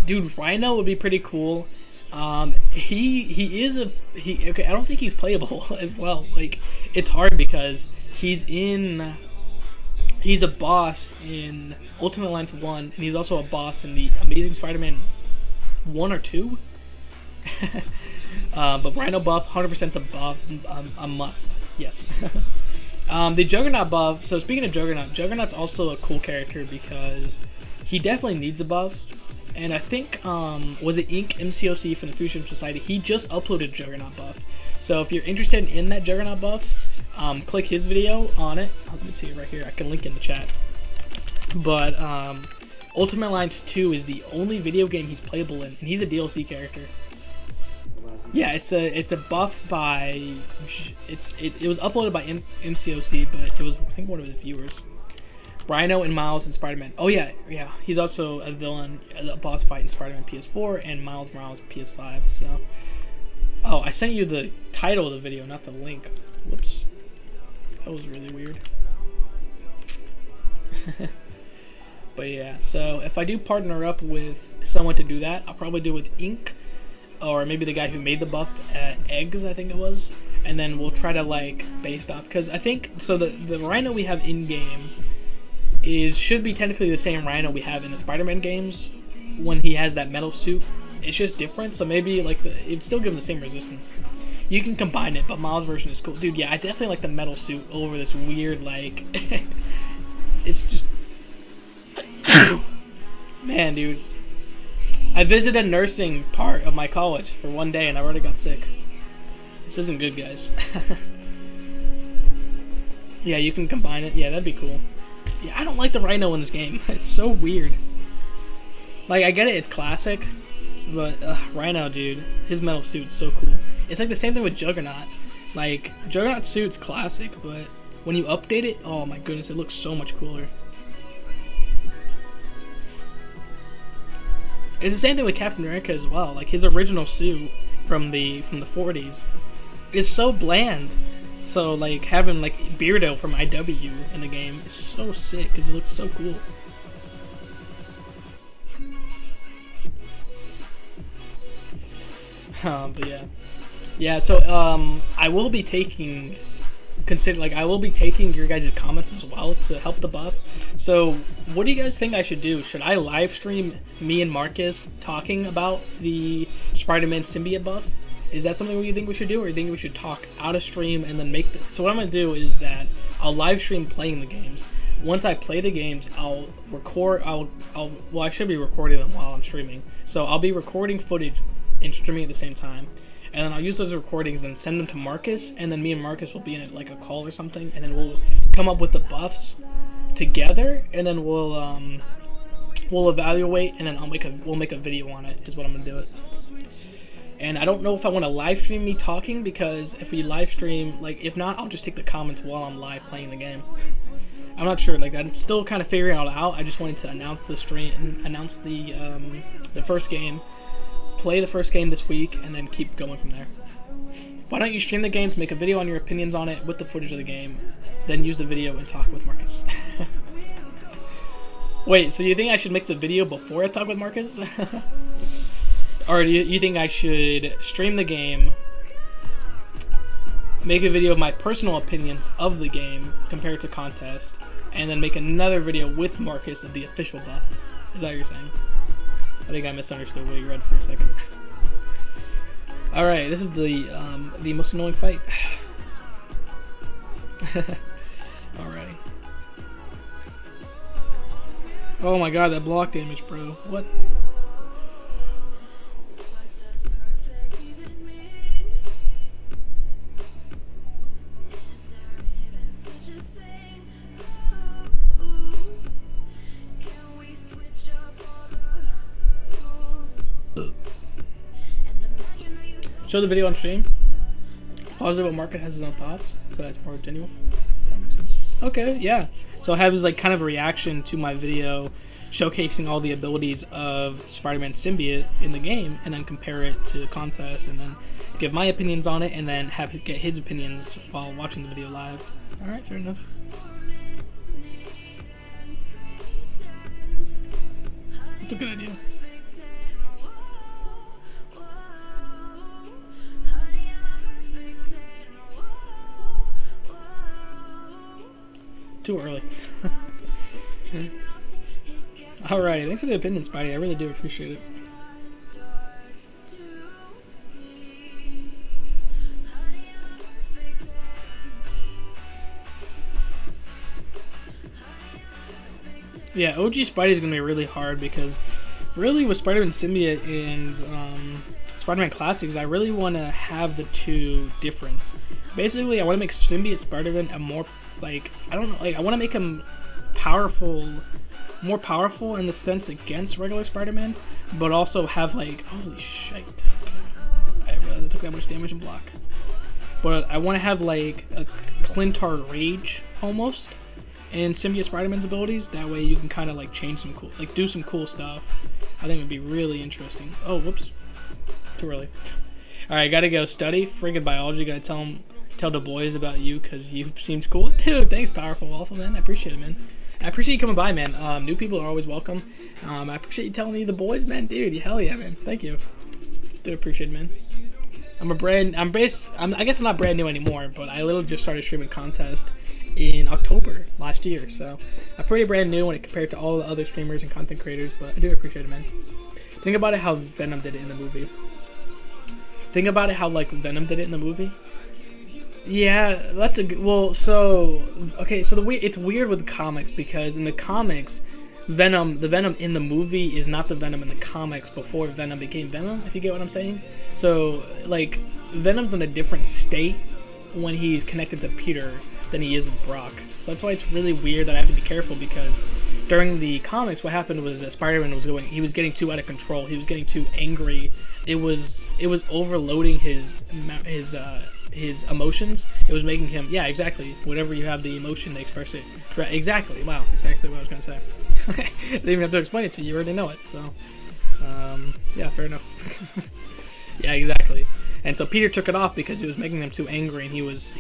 Dude, Rhino would be pretty cool. He okay, I don't think he's playable as well. Like, it's hard because he's a boss in Ultimate Alliance 1, and he's also a boss in the Amazing Spider-Man 1 or 2. But Rhino buff, 100% a buff, a must. Yes. The Juggernaut buff. So speaking of Juggernaut, Juggernaut's also a cool character because he definitely needs a buff. And I think, was it MCOC from the Fusion Society? He just uploaded Juggernaut buff. So if you're interested in that Juggernaut buff, click his video on it. Let me see it right here. I can link in the chat. But Ultimate Alliance 2 is the only video game he's playable in, and he's a DLC character. Yeah, it's a buff by it was uploaded by MCOC, but it was, I think, one of his viewers. Rhino and Miles and Spider-Man. Oh yeah. He's also a villain, a boss fight in Spider-Man PS4 and Miles Morales PS5. So, oh, I sent you the title of the video, not the link. Whoops, that was really weird. But yeah, so if I do partner up with someone to do that, I'll probably do it with Ink, or maybe the guy who made the buff, Eggs, I think it was, and then we'll try to like base off, because I think so. The Rhino we have in game should be technically the same Rhino we have in the Spider-Man games when he has that metal suit. It's just different, so maybe like it'd still give him the same resistance. You can combine it, but Miles' version is cool, dude. Yeah, I definitely like the metal suit over this weird like. It's just. Man, dude. I visited nursing part of my college for one day and I already got sick. This isn't good, guys. Yeah, you can combine it. Yeah, that'd be cool. Yeah, I don't like the Rhino in this game. It's so weird. Like, I get it, it's classic, but Rhino, dude, his metal suit's so cool. It's like the same thing with Juggernaut. Like, Juggernaut's suit's classic, but when you update it, oh my goodness, it looks so much cooler. It's the same thing with Captain America as well. Like, his original suit from the 40s is so bland. So like having like Beardo from IW in the game is so sick because it looks so cool. But yeah. So I will be taking your guys' comments as well to help the buff. So what do you guys think I should do? Should I live stream me and Marcus talking about the Spider-Man symbiote buff? Is that something you think we should do, or you think we should talk out of stream and then make the... So what I'm going to do is that I'll live stream playing the games. Once I play the games, I'll record... Well, I should be recording them while I'm streaming. So I'll be recording footage and streaming at the same time. And then I'll use those recordings and send them to Marcus, and then me and Marcus will be in like a call or something, and then we'll come up with the buffs together, and then we'll we'll evaluate, and then we'll make a video on it. Is what I'm gonna do it. And I don't know if I want to live stream me talking, because if we live stream, like, if not, I'll just take the comments while I'm live playing the game. I'm not sure. Like, I'm still kind of figuring it all out. I just wanted to announce the stream, announce the first game, play the first game this week, and then keep going from there. Why don't you stream the games, make a video on your opinions on it with the footage of the game, then use the video and talk with Marcus. Wait, so you think I should make the video before I talk with Marcus? Or do you think I should stream the game, make a video of my personal opinions of the game compared to contest, and then make another video with Marcus of the official buff? Is that what you're saying? I think I misunderstood what you read for a second. Alright, this is the most annoying fight. Alrighty. Oh my god, that block damage, bro. What? Show the video on stream. Positive about Market has his own thoughts, so that's more genuine. Okay, yeah. So have his like kind of reaction to my video showcasing all the abilities of Spider-Man Symbiote in the game, and then compare it to contest, and then give my opinions on it, and then get his opinions while watching the video live. All right, fair enough. That's a good idea. Too early. Alright, thanks for the opinion, Spidey. I really do appreciate it. Yeah, OG Spidey is going to be really hard, because really with Spider-Man Symbiote and Spider-Man Classics, I really want to have the two different. Basically, I want to make Symbiote Spider-Man a more, like, I don't know, like, I want to make him powerful, more powerful in the sense against regular Spider-Man, but also have, like, holy shit, I didn't realize it took that much damage and block. But I want to have, like, a Clintar Rage, almost, in Symbiote Spider-Man's abilities. That way you can kind of, like, change some cool, like, do some cool stuff. I think it would be really interesting. Oh, whoops. Too early. Alright, gotta go study friggin' biology. Gotta tell the boys about you, because you seems cool. Dude, thanks, Powerful Waffle, man. I appreciate it, man. I appreciate you coming by, man. New people are always welcome. I appreciate you telling me the boys, man. Dude, hell yeah, man. Thank you. Do appreciate it, man. I guess I'm not brand new anymore, but I literally just started streaming contest in October last year, so I'm pretty brand new when it compared to all the other streamers and content creators, but I do appreciate it, man. Think about it how Venom did it in the movie. Think about it how, like, Venom did it in the movie. Yeah, that's a good, well, so, okay, so it's weird with the comics, because in the comics, the Venom in the movie is not the Venom in the comics before Venom became Venom, if you get what I'm saying. So, like, Venom's in a different state when he's connected to Peter than he is with Brock. So that's why it's really weird that I have to be careful, because during the comics, what happened was that Spider-Man was getting too out of control. He was getting too angry. It was overloading his emotions. It was making him, yeah, exactly. Whenever you have the emotion, they express it. Exactly. Wow, exactly what I was gonna say. I didn't even have to explain it to you. You already know it. So, yeah, fair enough. Yeah, exactly. And so Peter took it off because he was making them too angry, and he was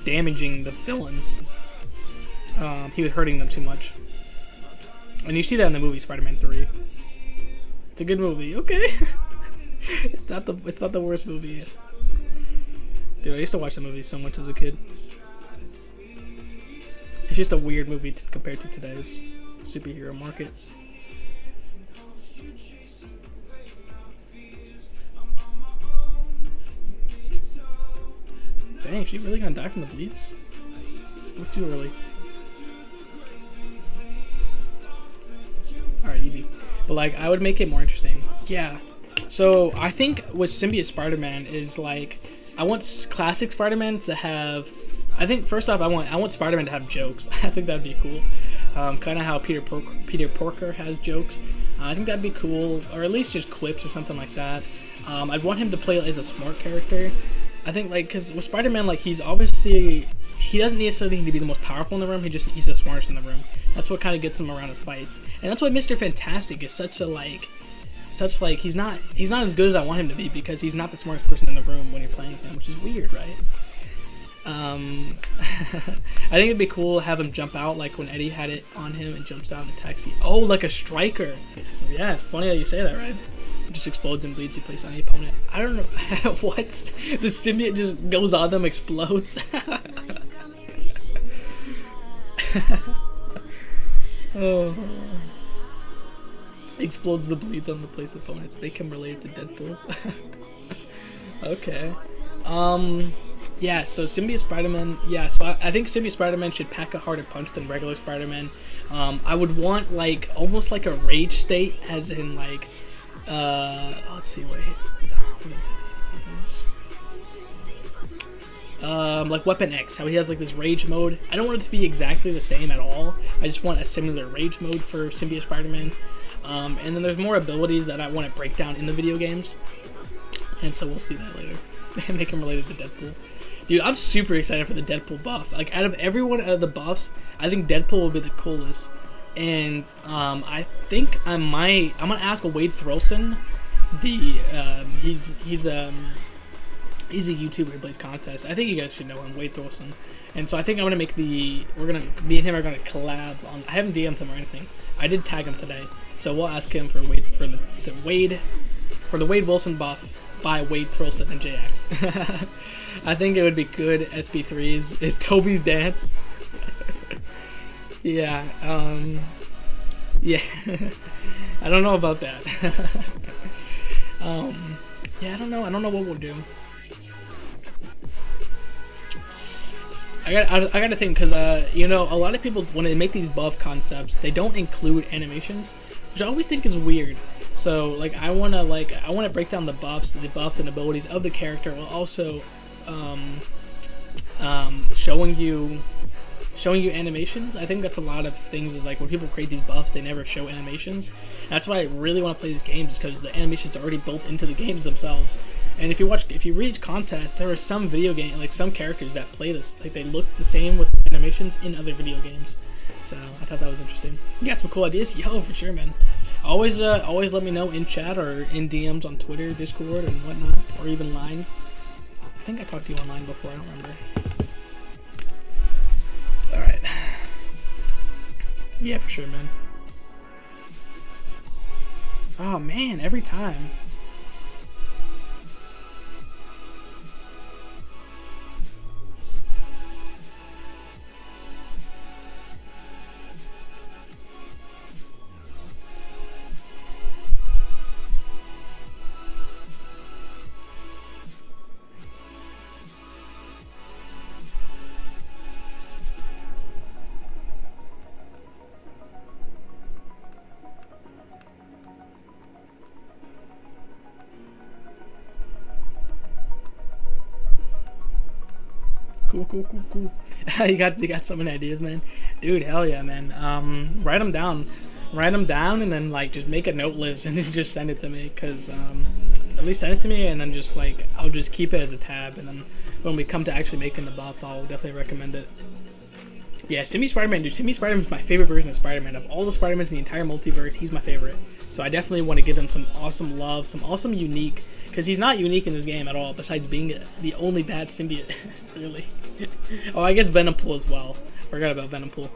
damaging the villains. He was hurting them too much. And you see that in the movie Spider-Man 3. It's a good movie. Okay. It's not the worst movie yet. Dude, I used to watch the movie so much as a kid. It's just a weird movie compared to today's superhero market. Dang, she really gonna die from the bleeds? Or too early? Alright, easy. But, like, I would make it more interesting. Yeah. So, I think with Symbiote Spider-Man is, like, I want classic Spider-Man to have... I think, first off, I want Spider-Man to have jokes. I think that'd be cool. kind of how Peter Porker has jokes. I think that'd be cool, or at least just clips or something like that. I'd want him to play as a smart character. I think, like, because with Spider-Man, like, he doesn't necessarily need to be the most powerful in the room. He's the smartest in the room. That's what kind of gets him around in fights, and that's why Mr. Fantastic is such he's not as good as I want him to be, because he's not the smartest person in the room when you're playing him, which is weird, right? I think it'd be cool to have him jump out, like when Eddie had it on him and jumps out in the taxi. Oh, like a striker. Yeah, it's funny that you say that, right? It just explodes and bleeds you place on the opponent. I don't know what. The symbiote just goes on them, explodes. Oh. Explodes the bleeds on the place opponents. Make him related to Deadpool. Okay. Yeah, so Symbiote Spider-Man, yeah, so I think Symbiote Spider-Man should pack a harder punch than regular Spider-Man. I would want, like, almost like a rage state, as in, like, let's see, wait, what is it? Like Weapon X, how he has, like, this rage mode. I don't want it to be exactly the same at all. I just want a similar rage mode for Symbiote Spider-Man. And then there's more abilities that I want to break down in the video games. And so we'll see that later. Make him related to Deadpool. Dude, I'm super excited for the Deadpool buff. Like, out of the buffs, I think Deadpool will be the coolest. And I think I'm gonna ask Wade Threlson. He's a YouTuber who plays contests. I think you guys should know him, Wade Threlson. And so I think I'm gonna make me and him are gonna collab on. I haven't DM'd him or anything. I did tag him today, so we'll ask him for the Wade Wilson buff by Wade Threlson and JX. I think it would be good. SP3s is Toby's dance. Yeah, yeah. I don't know about that. Yeah, I don't know what we'll do. I got to think, because you know, a lot of people, when they make these buff concepts, they don't include animations, which I always think is weird. So, like, I want to break down the buffs and abilities of the character, while also showing you animations. I think that's a lot of things. Is like, when people create these buffs, they never show animations. And that's why I really want to play these games, just because the animations are already built into the games themselves. And if you read contests, there are some some characters that play this, like, they look the same with animations in other video games. So I thought that was interesting. You got some cool ideas? Yo, for sure, man. Always let me know in chat or in DMs on Twitter, Discord, and whatnot, or even Line. I think I talked to you online before, I don't remember. Alright. Yeah, for sure, man. Oh, man, every time. Cool. you got so many ideas, man. Dude, hell yeah, man. Write them down, and then, like, just make a note list and then just send it to me. Cause at least send it to me, and then just, like, I'll just keep it as a tab, and then when we come to actually making the buff, I'll definitely recommend it. Yeah, Symbiote Spider-Man, dude. Symbiote Spider-Man is my favorite version of Spider-Man. Of all the Spider-Mans in the entire multiverse, he's my favorite. So I definitely want to give him some awesome love, some awesome unique, because he's not unique in this game at all, besides being the only bad symbiote, really. Oh, I guess Venompool as well. Forgot about Venompool.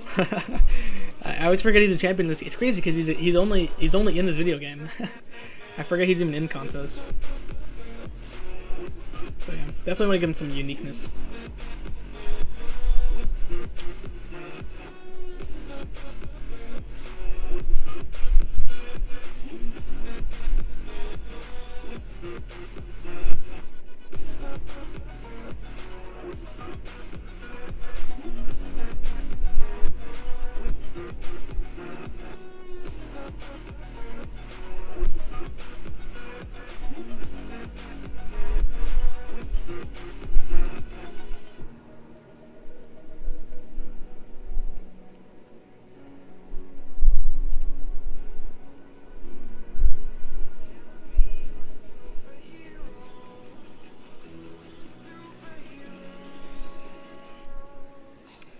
I always forget he's a champion. It's crazy because he's only in this video game. I forget he's even in contests. So yeah, definitely want to give him some uniqueness.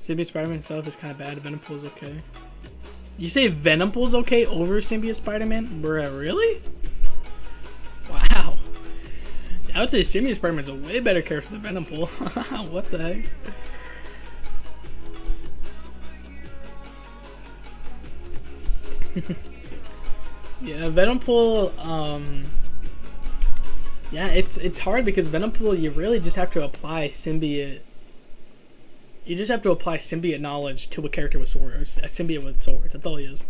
Symbiote Spider-Man itself is kind of bad. Venompool's okay. You say Venompool's okay over Symbiote Spider-Man? Bruh, really? Wow. I would say Symbiote Spider-Man's a way better character than Venompool. What the heck? Yeah, Venompool, yeah, it's hard because Venompool, you really just have to apply symbiote. You just have to apply symbiote knowledge to a character with swords, a symbiote with swords. That's all he is.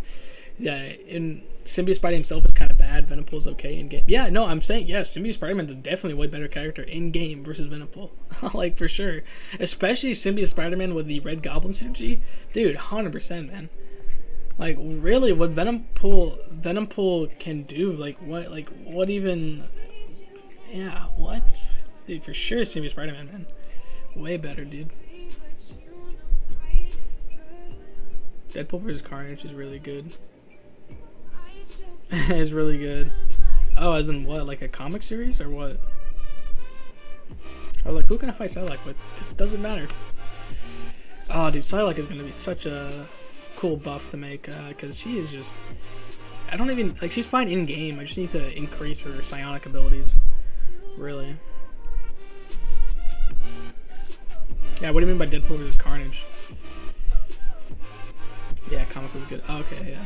Yeah, and Symbiote Spider himself is kind of bad. Venompool's okay in game. Yeah, no, I'm saying yes. Symbiote Spider-Man's definitely a way better character in game versus Venompool, like for sure. Especially Symbiote Spider-Man with the Red Goblin synergy, dude, 100%, man. Like really, what Venompool can do, like what even? Yeah, what? Dude, for sure, Symbiote Spider-Man, man, way better, dude. Deadpool vs. Carnage is really good. It's really good. Oh, as in what? Like a comic series or what? I was like, who can I fight Psylocke with? Doesn't matter. Oh, dude, Psylocke is gonna be such a cool buff to make because she is just. I don't even like. She's fine in game. I just need to increase her psionic abilities. Really. Yeah. What do you mean by Deadpool vs. Carnage? Yeah, comic was good. Oh, okay, yeah.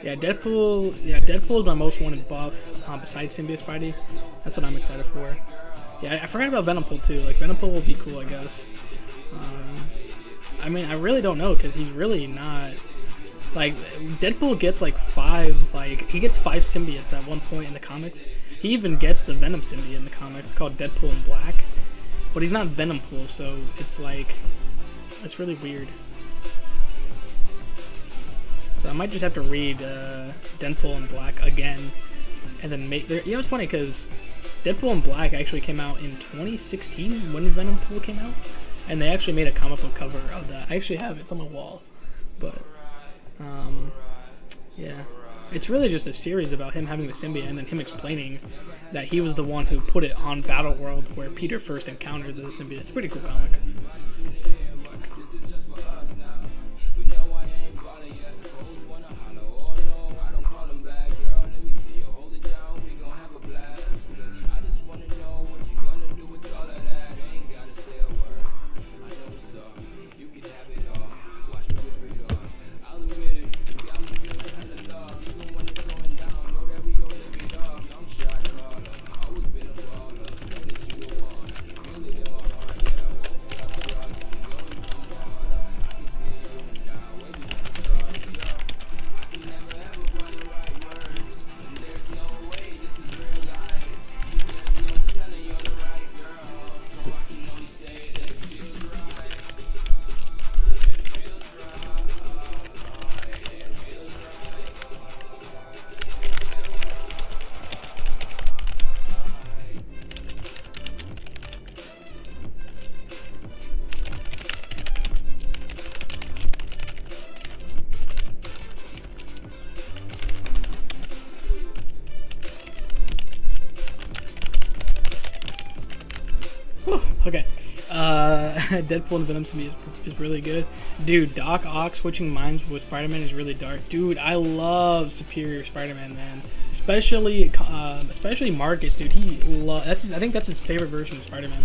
Yeah, Deadpool. Yeah, Deadpool is my most wanted buff besides Symbiote Spidey. That's what I'm excited for. Yeah, I forgot about Venompool too. Like Venompool will be cool, I guess. I mean, I really don't know because he's really not. Like Deadpool gets like 5. Like he gets 5 symbiotes at one point in the comics. He even gets the Venom symbiote in the comics. It's called Deadpool in Black. But he's not Venompool, so it's like, it's really weird. So I might just have to read Deadpool in Black again, and then make. You know, it's funny because Deadpool in Black actually came out in 2016 when Venompool came out, and they actually made a comic book cover of that. I actually have it; it's on my wall. But yeah, it's really just a series about him having the symbiote and then him explaining that he was the one who put it on Battleworld where Peter first encountered the symbiote. It's a pretty cool comic. Okay. Deadpool and Venom symbiote is really good. Dude, Doc Ock switching minds with Spider-Man is really dark. Dude, I love Superior Spider-Man, man. Especially Marcus, dude. I think that's his favorite version of Spider-Man.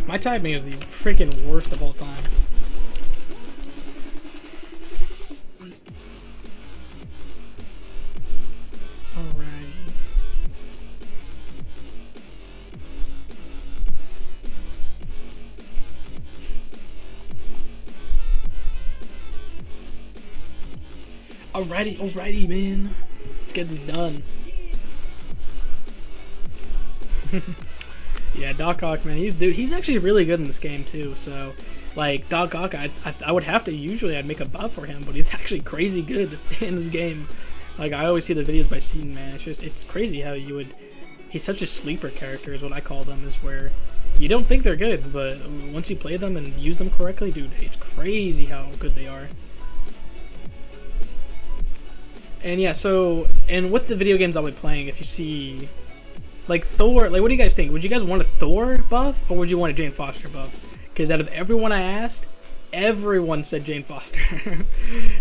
My typing is the freaking worst of all time. Alrighty, man. Let's get this done. Yeah, Doc Ock, man, he's actually really good in this game too. So Like Doc Ock, I would have to usually I'd make a buff for him, but he's actually crazy good in this game. Like I always see the videos by Seaton, man. It's crazy how you would. He's such a sleeper character, is what I call them. Is where you don't think they're good, but once you play them and use them correctly, dude, it's crazy how good they are. And yeah, so and with the video games I'll be playing, if you see like Thor, like what do you guys think? Would you guys want a Thor buff or would you want a Jane Foster buff? Because out of everyone I asked, everyone said Jane Foster.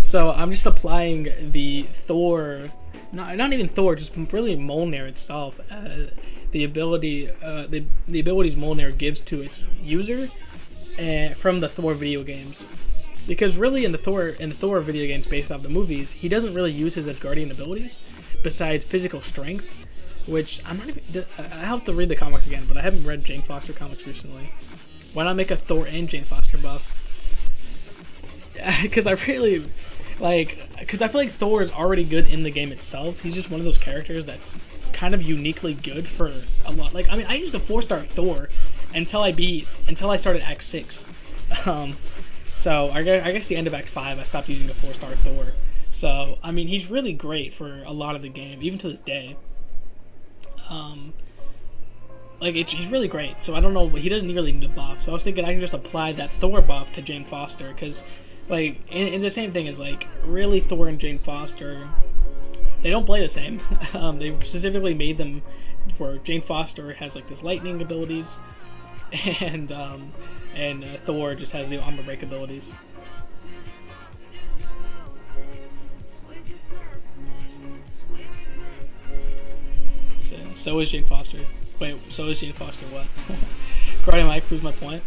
So I'm just applying the Thor, not even Thor, just really Mjolnir itself, the ability, the abilities Mjolnir gives to its user, from the Thor video games. Because really in the Thor video games based off the movies, he doesn't really use his Asgardian abilities besides physical strength, which I'm not even. I have to read the comics again, but I haven't read Jane Foster comics recently. Why not make a Thor and Jane Foster buff? Because I really because I feel like Thor is already good in the game itself. He's just one of those characters that's kind of uniquely good for a lot. Like I mean, I used a 4-star Thor until I started Act 6. So I guess the end of Act 5, I stopped using the 4-star Thor. So I mean, he's really great for a lot of the game, even to this day. He's really great. So I don't know, he doesn't really need a buff. So I was thinking I can just apply that Thor buff to Jane Foster, because like, and the same thing is like, really Thor and Jane Foster, they don't play the same. They specifically made them where Jane Foster has like this lightning abilities, and Thor just has the armor break abilities. So is Jane Foster. Wait, so is Jane Foster what? Karate Mike proves my point.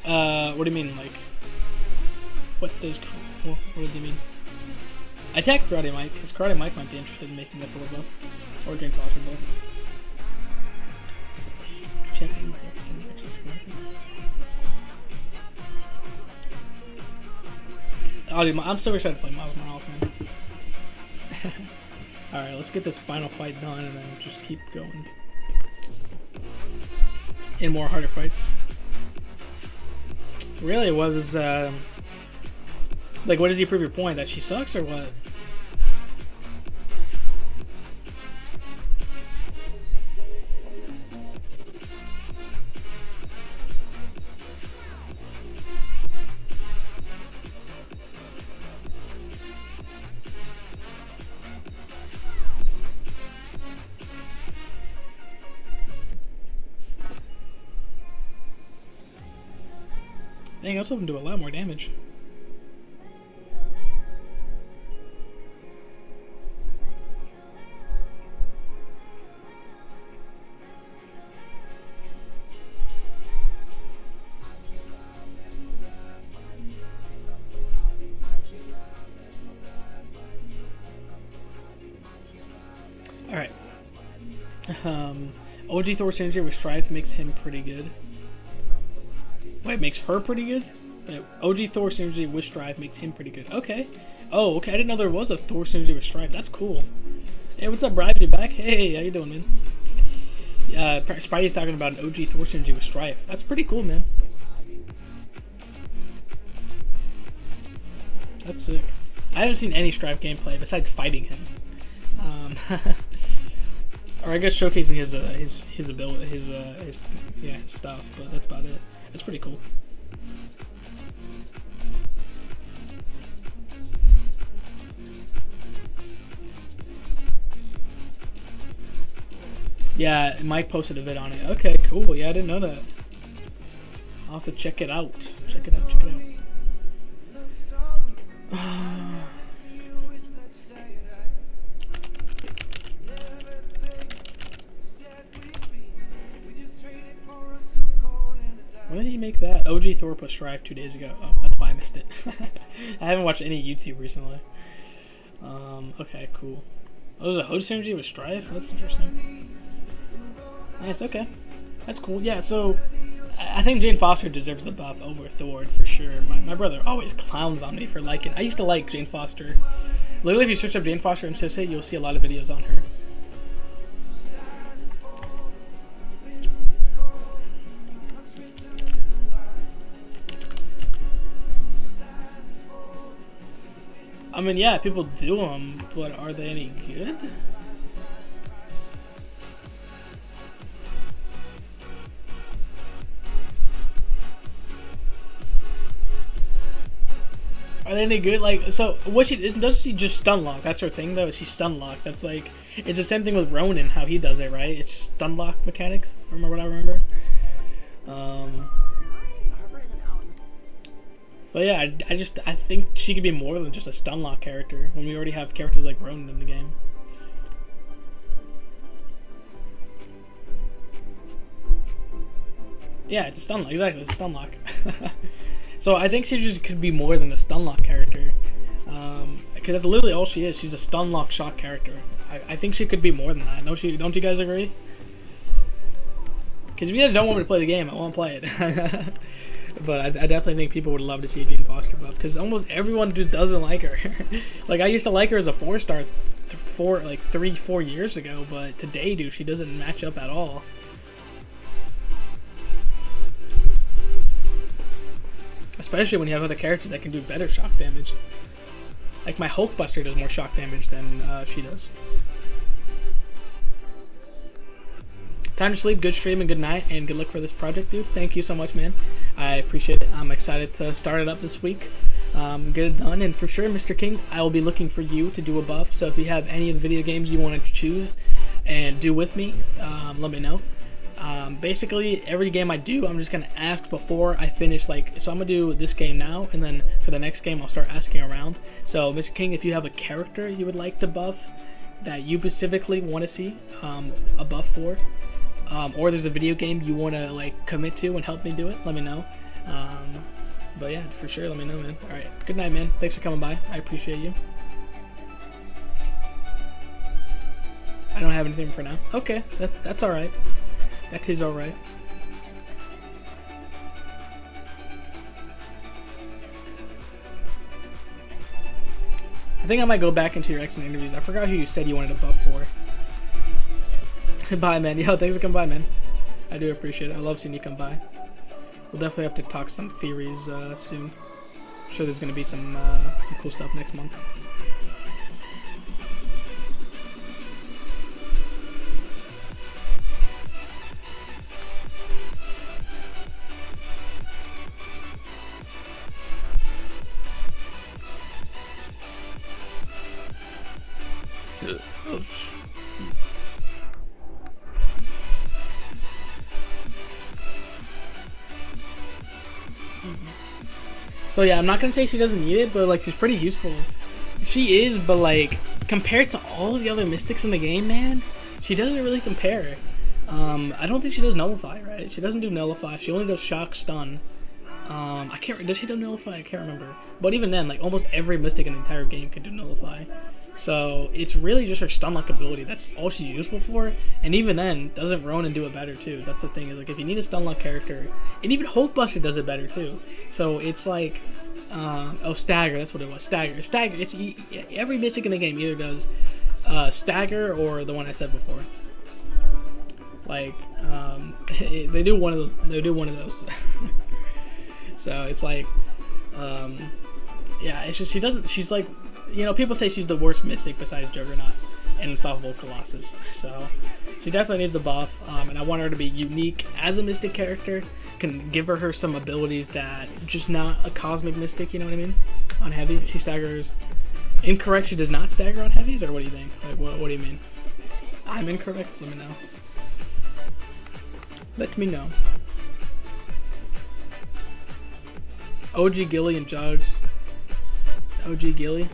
What do you mean, like? What does he mean? I attack Karate Mike, because Karate Mike might be interested in making the Thor buff. Or Jane Foster buff. Oh, dude, I'm so excited to play Miles Morales, man. Alright, let's get this final fight done and then just keep going. In more harder fights. Really, what was, like, what does he prove your point? That she sucks or what? Dang, I was hoping to do a lot more damage. Alright. OG Thor synergy with Strife makes him pretty good. Wait, makes her pretty good? Wait, OG Thor synergy with Strife makes him pretty good. Okay. Oh, okay. I didn't know there was a Thor synergy with Strife. That's cool. Hey, what's up, Brian? You back? Hey, how you doing, man? Spidey's talking about an OG Thor synergy with Strife. That's pretty cool, man. That's sick. I haven't seen any Strife gameplay besides fighting him. Or I guess showcasing his ability, his stuff. But that's about it. It's pretty cool. Yeah, Mike posted a vid on it. Okay, cool. Yeah, I didn't know that. I'll have to check it out. Check it out. When did he make that? OG Thor plus Strife 2 days ago. Oh, that's why I missed it. I haven't watched any YouTube recently. Okay, cool. Oh, there's a host synergy with Strife? That's interesting. Nice, okay. That's cool. Yeah, so I think Jane Foster deserves the buff over Thor for sure. My brother always clowns on me for liking. I used to like Jane Foster. Literally, if you search up Jane Foster MCOC, you'll see a lot of videos on her. I mean, yeah, people do them, but are they any good? Are they any good? Like, so what she doesn't she just stun lock? That's her thing, though. She stun locks. That's like it's the same thing with Ronin, how he does it, right? It's just stun lock mechanics. Remember what I remember? But yeah, I think she could be more than just a stun lock character when we already have characters like Ronin in the game. Yeah, it's a stun lock. Exactly, it's a stun lock. So I think she just could be more than a stun lock character. Because that's literally all she is. She's a stun lock shock character. I think she could be more than that. Don't you guys agree? Because if you guys don't want me to play the game, I won't play it. But I definitely think people would love to see Jane Foster buff. Because almost everyone just doesn't like her. Like, I used to like her as a 4-star 3-4 years ago. But today, dude, she doesn't match up at all. Especially when you have other characters that can do better shock damage. Like my Hulkbuster does more shock damage than she does. Time to sleep, good stream, and good night, and good luck for this project, dude. Thank you so much, man. I appreciate it. I'm excited to start it up this week. Get it done, and for sure, Mr. King, I will be looking for you to do a buff. So if you have any of the video games you want to choose and do with me, let me know. Basically, every game I do, I'm just going to ask before I finish, like, so I'm going to do this game now, and then for the next game, I'll start asking around. So, Mr. King, if you have a character you would like to buff that you specifically want to see a buff for, or there's a video game you want to, like, commit to and help me do it, let me know. But yeah, for sure, let me know, man. Alright, good night, man. Thanks for coming by. I appreciate you. I don't have anything for now. Okay, that's alright. That is alright. I think I might go back into your exit interviews. I forgot who you said you wanted a buff for. Bye, man. Yo, thanks for coming by, man. I do appreciate it. I love seeing you come by. We'll definitely have to talk some theories soon. I'm sure there's going to be some cool stuff next month. So yeah, I'm not gonna say she doesn't need it, but like she's pretty useful. She is, but like compared to all the other mystics in the game, man, she doesn't really compare. I don't think she does nullify, right? She doesn't do nullify. She only does shock stun. I can't. Does she do nullify? I can't remember. But even then, like almost every mystic in the entire game can do nullify. So it's really just her stun lock ability. That's all she's useful for. And even then, doesn't Ronin do it better too? That's the thing. Is like if you need a stun lock character, and even Hulkbuster does it better too. So it's like, Stagger. That's what it was. Stagger. It's every mystic in the game either does Stagger or the one I said before. Like they do one of those. They do one of those. So it's like, yeah. It's just she doesn't. She's like. You know, people say she's the worst mystic besides Juggernaut and Unstoppable Colossus. So, she definitely needs the buff, and I want her to be unique as a mystic character. Can give her some abilities that just not a cosmic mystic, you know what I mean? On heavy, she staggers. Incorrect, she does not stagger on heavies, or what do you think? Like, what do you mean? I'm incorrect? Let me know. Let me know. OG Gilly and Jugs. OG Gilly?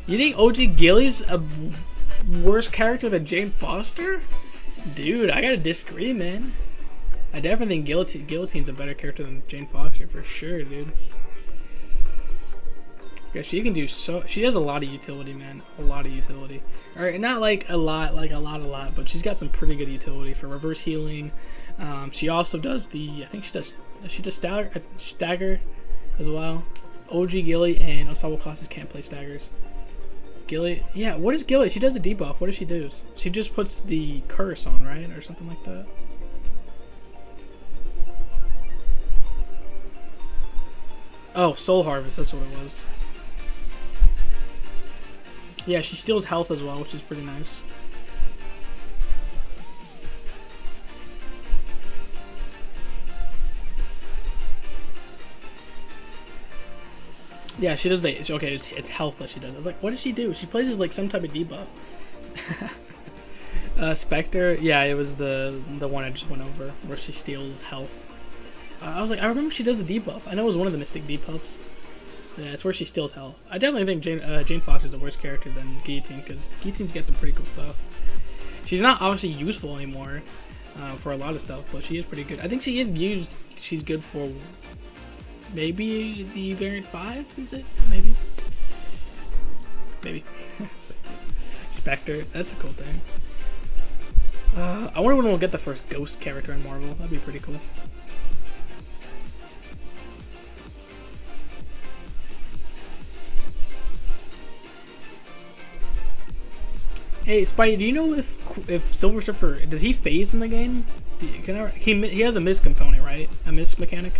You think OG Gilly's a worse character than Jane Foster? Dude, I gotta disagree, man. I definitely think Guillotine's a better character than Jane Foster, for sure, dude. Yeah, she can do so... She has a lot of utility, man. A lot of utility. Alright, not like a lot, but she's got some pretty good utility for reverse healing. She also does the... I think she does stagger as well. OG Gilly and Unstoppable Colossus can't play staggers. Gilly, yeah, what is Gilly? She does a debuff. What does she do? She just puts the curse on, right? Or something like that. Oh, Soul Harvest, that's what it was. Yeah, she steals health as well, which is pretty nice. Yeah, she does the okay. It's health that she does. I was like, what does she do? She plays as like some type of debuff. Spectre, yeah, it was the one I just went over where she steals health. I was like, I remember she does the debuff. I know it was one of the Mystic debuffs. Yeah, it's where she steals health. I definitely think Jane Fox is a worse character than Guillotine because Guillotine's got some pretty cool stuff. She's not obviously useful anymore for a lot of stuff, but she is pretty good. I think she is used. She's good for maybe the variant 5. Is it? Maybe. Spectre. That's a cool thing. I wonder when we'll get the first ghost character in Marvel. That'd be pretty cool. Hey, Spidey, do you know if Silver Surfer, does he phase in the game? He has a Mist component, right? A Mist mechanic?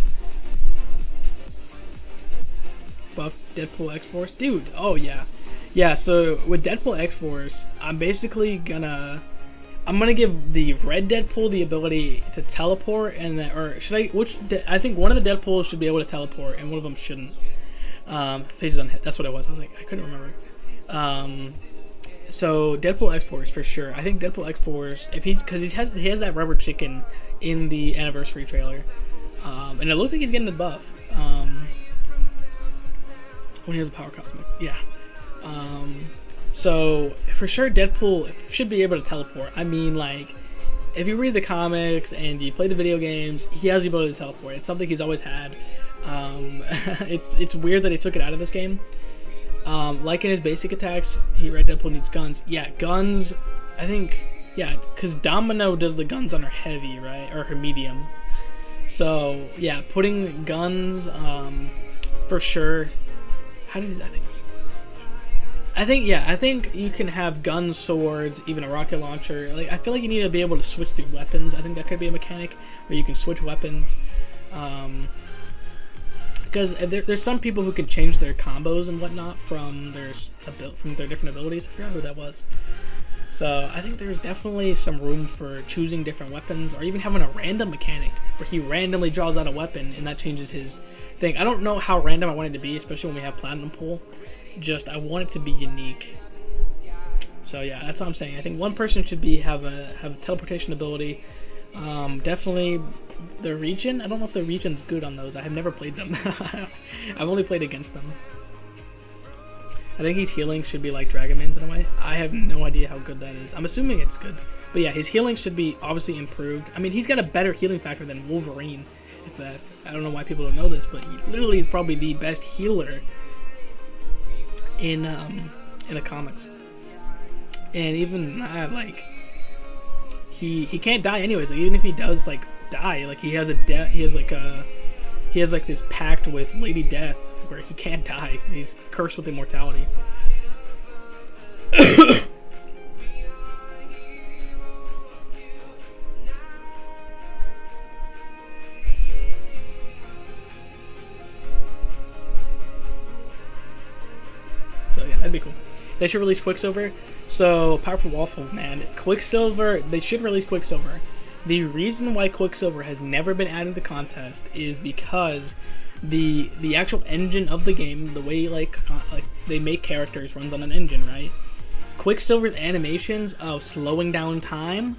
Buff Deadpool X-Force? Dude, oh yeah. Yeah, so with Deadpool X-Force, I'm basically gonna give the red Deadpool the ability to teleport, and I think one of the Deadpools should be able to teleport, and one of them shouldn't. Phases on hit, that's what it was. I was like, I couldn't remember. So Deadpool X-Force for sure. I think Deadpool X-Force, because he has that rubber chicken in the anniversary trailer, and it looks like he's getting the buff. When he has a power cosmic, yeah. So for sure Deadpool should be able to teleport. I mean, like, if you read the comics and you play the video games, he has the ability to teleport. It's something he's always had. It's weird that he took it out of this game. Like in his basic attacks, Deadpool needs guns. Yeah, guns, I think, yeah, because Domino does the guns on her heavy, right? Or her medium. So, yeah, putting guns, for sure. I think you can have guns, swords, even a rocket launcher. Like, I feel like you need to be able to switch through weapons. I think that could be a mechanic where you can switch weapons. Because there's some people who can change their combos and whatnot from their different abilities. I forgot who that was. So I think there's definitely some room for choosing different weapons, or even having a random mechanic where he randomly draws out a weapon and that changes his thing. I don't know how random I want it to be, especially when we have Platinum Pool. Just I want it to be unique. So yeah, that's what I'm saying. I think one person should have a teleportation ability. Definitely. The region? I don't know if the region's good on those. I have never played them. I've only played against them. I think his healing should be like Dragon Man's in a way. I have no idea how good that is. I'm assuming it's good. But yeah, his healing should be obviously improved. I mean, he's got a better healing factor than Wolverine. I don't know why people don't know this, but he literally is probably the best healer in the comics. And even like he can't die anyways. Like, even if he does like die, like he has like this pact with Lady Death where he can't die. He's cursed with immortality. So yeah, that'd be cool. They should release Quicksilver. So Powerful Waffle, man, Quicksilver. They should release Quicksilver. The reason why Quicksilver has never been added to the contest is because the actual engine of the game, the way like they make characters, runs on an engine, right? Quicksilver's animations of slowing down time,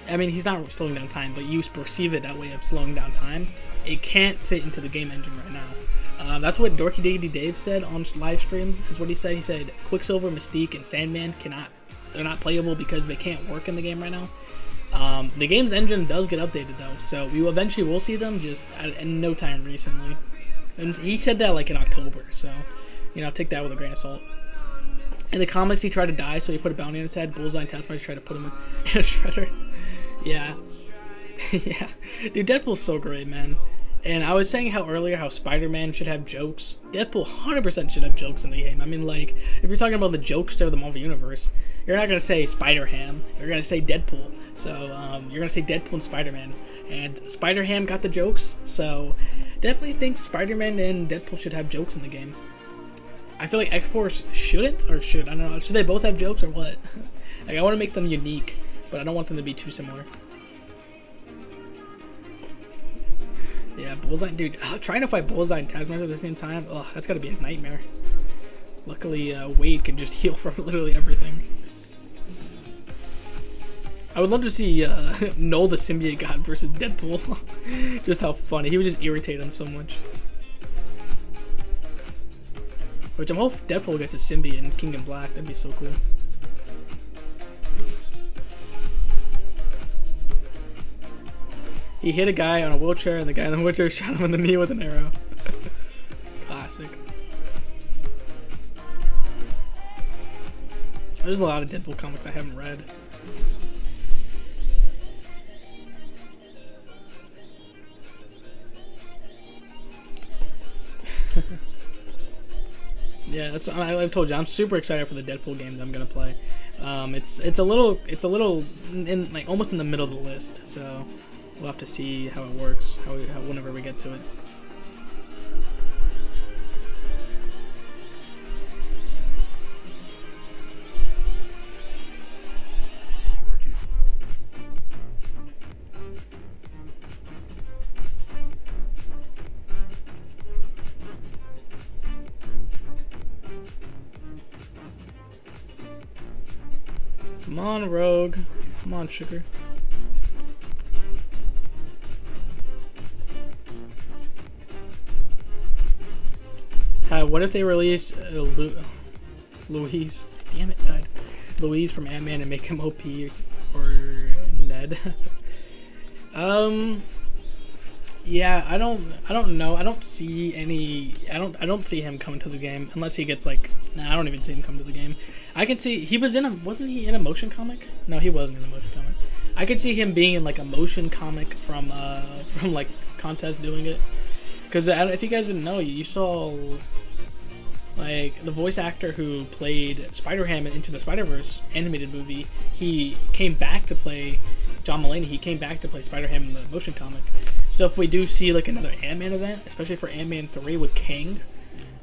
I mean, he's not slowing down time, but you perceive it that way of slowing down time. It can't fit into the game engine right now. That's what Dorky Diggity Dave said on live stream. Is what he said. He said Quicksilver, Mystique, and Sandman they're not playable because they can't work in the game right now. The game's engine does get updated though, so we eventually will see them, just in no time recently. And he said that like in October, so take that with a grain of salt. In the comics, he tried to die, so he put a bounty on his head. Bullseye and Taskmaster tried to put him in a shredder. Yeah. Yeah. Dude, Deadpool's so great, man. And I was saying how Spider-Man should have jokes. Deadpool 100% should have jokes in the game. I mean, like, if you're talking about the jokester of the Marvel Universe, you're not going to say Spider-Ham. You're going to say Deadpool. So, you're going to say Deadpool and Spider-Man. And Spider-Ham got the jokes, so definitely think Spider-Man and Deadpool should have jokes in the game. I feel like X-Force shouldn't, or should, I don't know. Should they both have jokes or what? Like, I want to make them unique, but I don't want them to be too similar. Yeah, Bullseye, dude, trying to fight Bullseye and Taskmaster at the same time, ugh, that's gotta be a nightmare. Luckily, Wade can just heal from literally everything. I would love to see Null the Symbiote God versus Deadpool. Just how funny. He would just irritate him so much. Which I'm hoping Deadpool gets a symbiote in King in Black. That'd be so cool. He hit a guy on a wheelchair, and the guy in the wheelchair shot him in the knee with an arrow. Classic. There's a lot of Deadpool comics I haven't read. Yeah, that's, I've told you I'm super excited for the Deadpool game that I'm gonna play. It's a little in like almost in the middle of the list, so we'll have to see how it works whenever we get to it. Come on, Rogue. Come on, sugar. What if they release Louise? Damn it, died. Louise from Ant-Man and make him OP or Ned? Yeah, I don't know. I don't see any. I don't see him coming to the game unless he gets like. Nah, I don't even see him come to the game. I can see he was in a. Wasn't he in a motion comic? No, he wasn't in a motion comic. I could see him being in like a motion comic from like Contest doing it. Because if you guys didn't know, you saw like the voice actor who played Spider-Ham in Into the Spider-Verse animated movie. He came back to play John Mulaney. He came back to play Spider-Ham in the motion comic. So if we do see like another Ant-Man event, especially for Ant-Man 3 with Kang,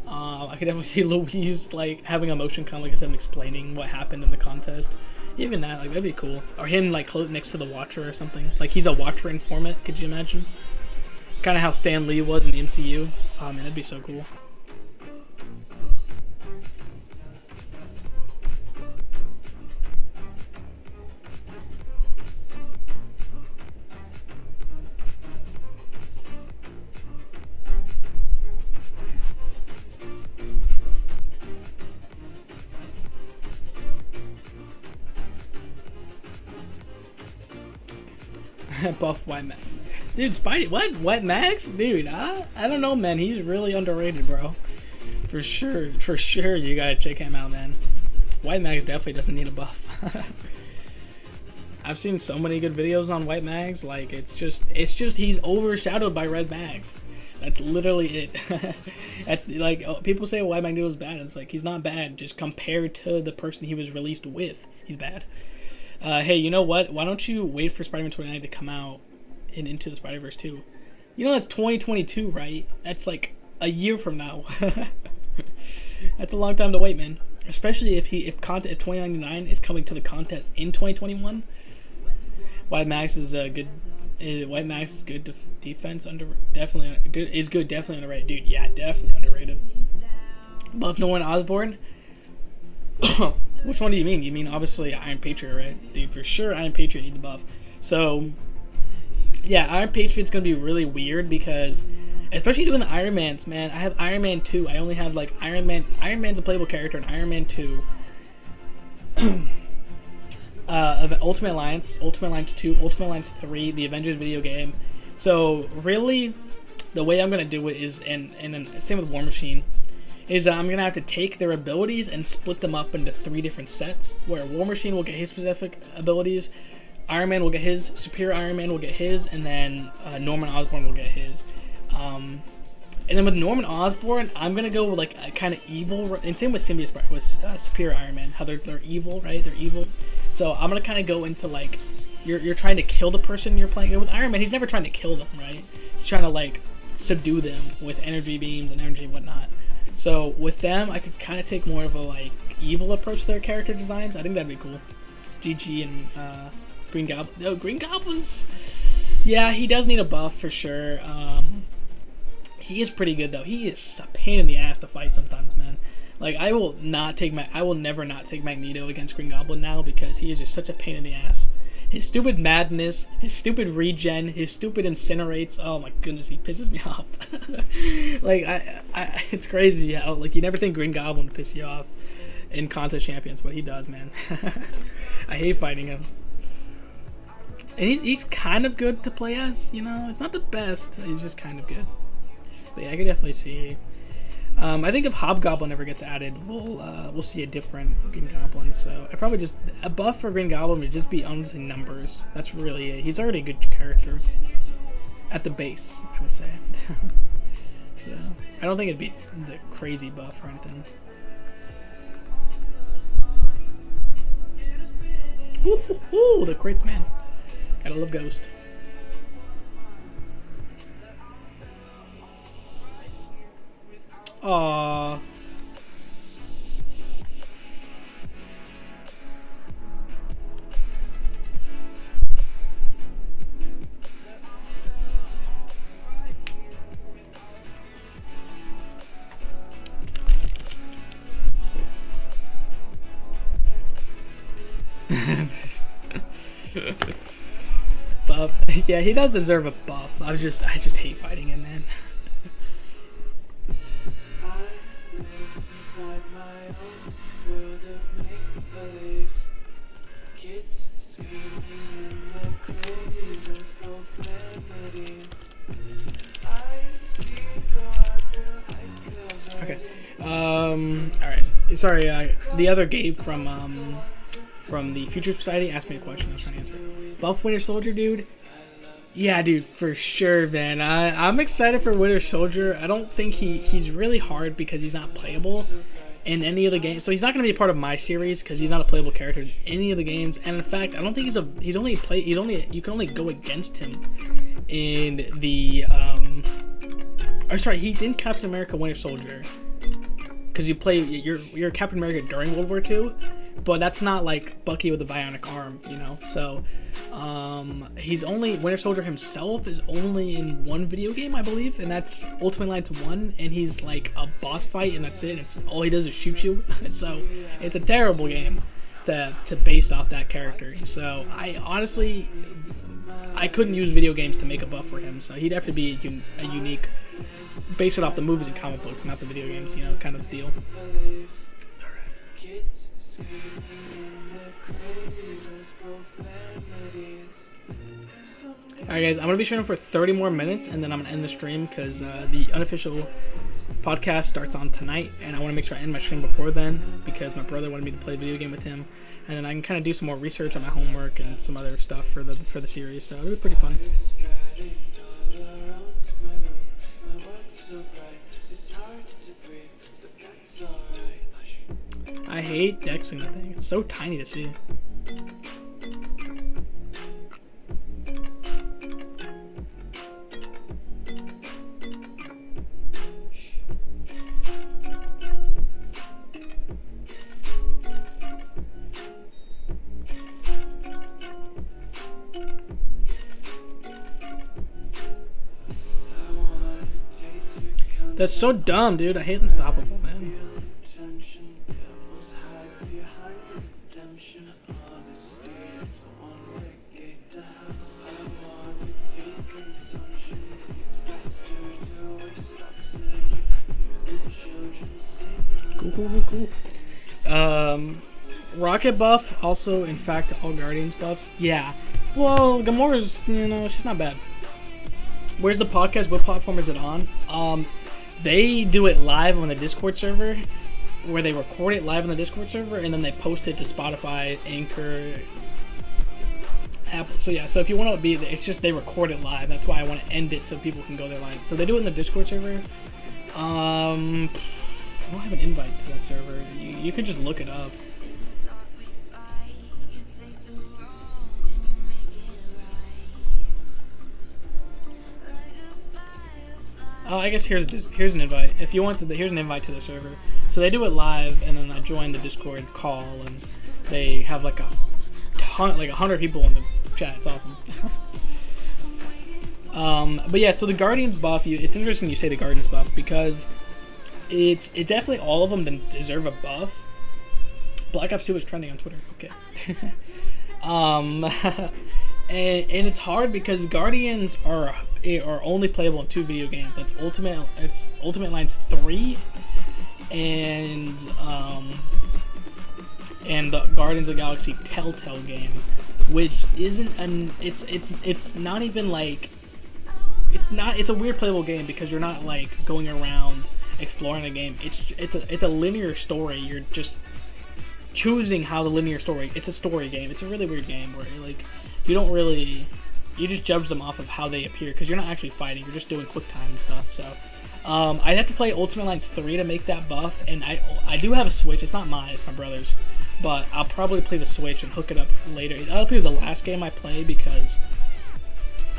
I could definitely see Louise like having a motion comic of him explaining what happened in the contest. Even that, like that'd be cool. Or him like next to the Watcher or something. Like he's a Watcher informant. Could you imagine? Kind of how Stan Lee was in the MCU. Oh man, that'd be so cool. Buff White Max. Dude, Spidey, what? White Max? Dude, I don't know, man. He's really underrated, bro. For sure, you gotta check him out, man. White Max definitely doesn't need a buff. I've seen so many good videos on White Mags. Like, it's just he's overshadowed by Red Mags. That's literally it. That's like, people say White Magneto is bad. It's like, he's not bad. Just compared to the person he was released with, he's bad. Hey, you know what? Why don't you wait for Spider-Man 29 to come out in Into the Spider-Verse 2? You know that's 2022, right? That's like a year from now. That's a long time to wait, man. Especially if 2099 is coming to the contest in 2021. White Max is good. White Max is good defense definitely underrated, dude. Yeah, definitely underrated. Buff Norman Osborn. Which one do you mean? You mean obviously Iron Patriot, right? Dude, for sure Iron Patriot needs a buff. So, yeah, Iron Patriot's gonna be really weird because, especially doing the Iron Mans, man. I have Iron Man 2. I only have like Iron Man. Iron Man's a playable character in Iron Man 2. Of Ultimate Alliance 2, Ultimate Alliance 3, the Avengers video game. So really, the way I'm gonna do it is, and same with War Machine, is I'm going to have to take their abilities and split them up into 3 different sets, where War Machine will get his specific abilities, Iron Man will get his, Superior Iron Man will get his, and then Norman Osborn will get his. And then with Norman Osborn, I'm going to go with like a kind of evil, and same with Symbiote with Superior Iron Man, how they're evil, right? They're evil. So I'm going to kind of go into like, you're trying to kill the person you're playing with. Iron Man, he's never trying to kill them, right? He's trying to like subdue them with energy beams and energy and whatnot. So with them, I could kind of take more of a like evil approach to their character designs. I think that'd be cool. GG and Green Goblin. No, Green Goblin's. Yeah, he does need a buff for sure. He is pretty good though. He is a pain in the ass to fight sometimes, man. Like I will never not take Magneto against Green Goblin now because he is just such a pain in the ass. His stupid madness, his stupid regen, his stupid incinerates. Oh my goodness, he pisses me off. Like it's crazy how like you never think Green Goblin would piss you off in Contest Champions, but he does, man. I hate fighting him. And he's kind of good to play as, you know. It's not the best. He's just kind of good. But yeah, I could definitely see. I think if Hobgoblin ever gets added, we'll see a different Green Goblin. So I probably just a buff for Green Goblin would just be honestly numbers. That's really it. He's already a good character at the base, I would say. So I don't think it'd be the crazy buff or anything. Ooh, the crates, man. Gotta love Ghost. Aww. Buff. Yeah, he does deserve a buff. I just hate fighting him, man. Okay. Alright. Sorry, the other Gabe from the Future Society asked me a question I was trying to answer. Buff Winter Soldier, dude? Yeah, dude, for sure, man. I'm excited for Winter Soldier. I don't think he's really hard because he's not playable in any of the games. So he's not going to be a part of my series because he's not a playable character in any of the games. And in fact, I don't think you can only go against him in the he's in Captain America Winter Soldier because you're Captain America during World War II. But that's not like Bucky with a bionic arm, you know. So, Winter Soldier himself is only in one video game, I believe, and that's Ultimate Alliance 1. And he's like a boss fight, and that's it. It's all he does is shoot you. So it's a terrible game to base off that character. So I honestly couldn't use video games to make a buff for him. So he'd have to be a unique, base it off the movies and comic books, not the video games, you know, kind of deal. Alright guys, I'm going to be streaming for 30 more minutes and then I'm going to end the stream because the unofficial podcast starts on tonight and I want to make sure I end my stream before then because my brother wanted me to play a video game with him and then I can kind of do some more research on my homework and some other stuff for the series, so it'll be pretty fun. I hate dexing the thing. It's so tiny to see. That's so dumb, dude. I hate Unstoppable, man. Cool. Rocket buff, also, in fact, all Guardians buffs. Yeah. Well, Gamora's, you know, she's not bad. Where's the podcast? What platform is it on? They do it live on the Discord server, where they record it live on the Discord server, and then they post it to Spotify, Anchor, Apple. So yeah, so if you want to be, it's just they record it live. That's why I want to end it so people can go there live. So they do it in the Discord server. I don't have an invite to that server. You could just look it up. I guess here's an invite. If you want here's an invite to the server. So they do it live, and then I join the Discord call, and they have like 100 people in the chat. It's awesome. But yeah, so the Guardians buff, it's interesting you say the Guardians buff because it's definitely all of them deserve a buff. Black Ops 2 is trending on Twitter. Okay. And it's hard because Guardians are only playable in 2 video games. That's Ultimate Alliance 3 and the Guardians of the Galaxy Telltale game, which isn't it's not even like it's a weird playable game because you're not like going around exploring the game. It's a linear story. You're just choosing how the linear story. It's a story game. It's a really weird game where like you just judge them off of how they appear because you're not actually fighting. You're just doing quick time and stuff. So I'd have to play Ultimate Alliance 3 to make that buff, and I do have a Switch. It's not mine. It's my brother's. But I'll probably play the Switch and hook it up later. That'll be the last game I play because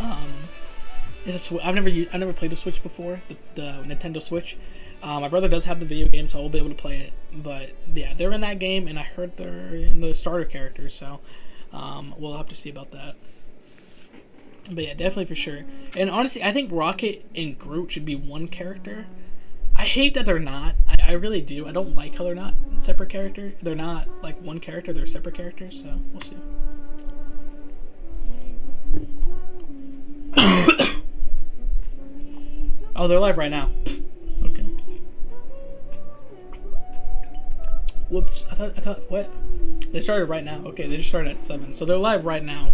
I've never played the Switch before, the Nintendo Switch. My brother does have the video game, so I will be able to play it. But yeah, they're in that game, and I heard they're in the starter characters, so we'll have to see about that. But yeah, definitely for sure. And honestly, I think Rocket and Groot should be one character. I hate that they're not. I really do. I don't like how they're not separate characters. They're not like one character. They're separate characters. So we'll see. Oh, they're live right now. Okay. Whoops. I thought. What? They started right now. Okay, they just started at 7. So they're live right now.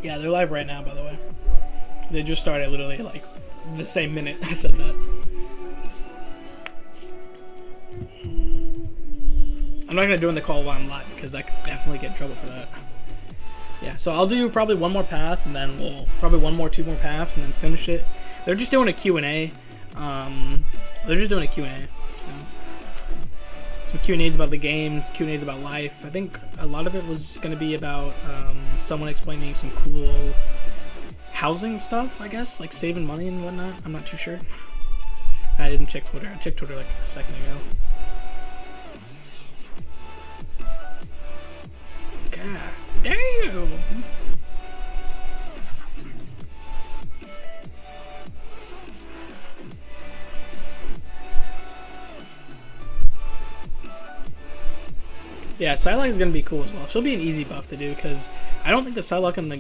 Yeah, they're live right now, by the way. They just started literally like the same minute I said that. I'm not gonna do in the call while I'm live because I could definitely get in trouble for that. Yeah, so I'll do probably one more path and then we'll probably two more paths and then finish it. They're just doing a Q&A. They're just doing a Q&A. So. Some Q&As about the game, Q&As about life. I think a lot of it was going to be about someone explaining some cool housing stuff, I guess, like saving money and whatnot. I'm not too sure. I didn't check Twitter. I checked Twitter like a second ago. God damn! Yeah, Psylocke is going to be cool as well. She'll be an easy buff to do because I don't think the Psylocke in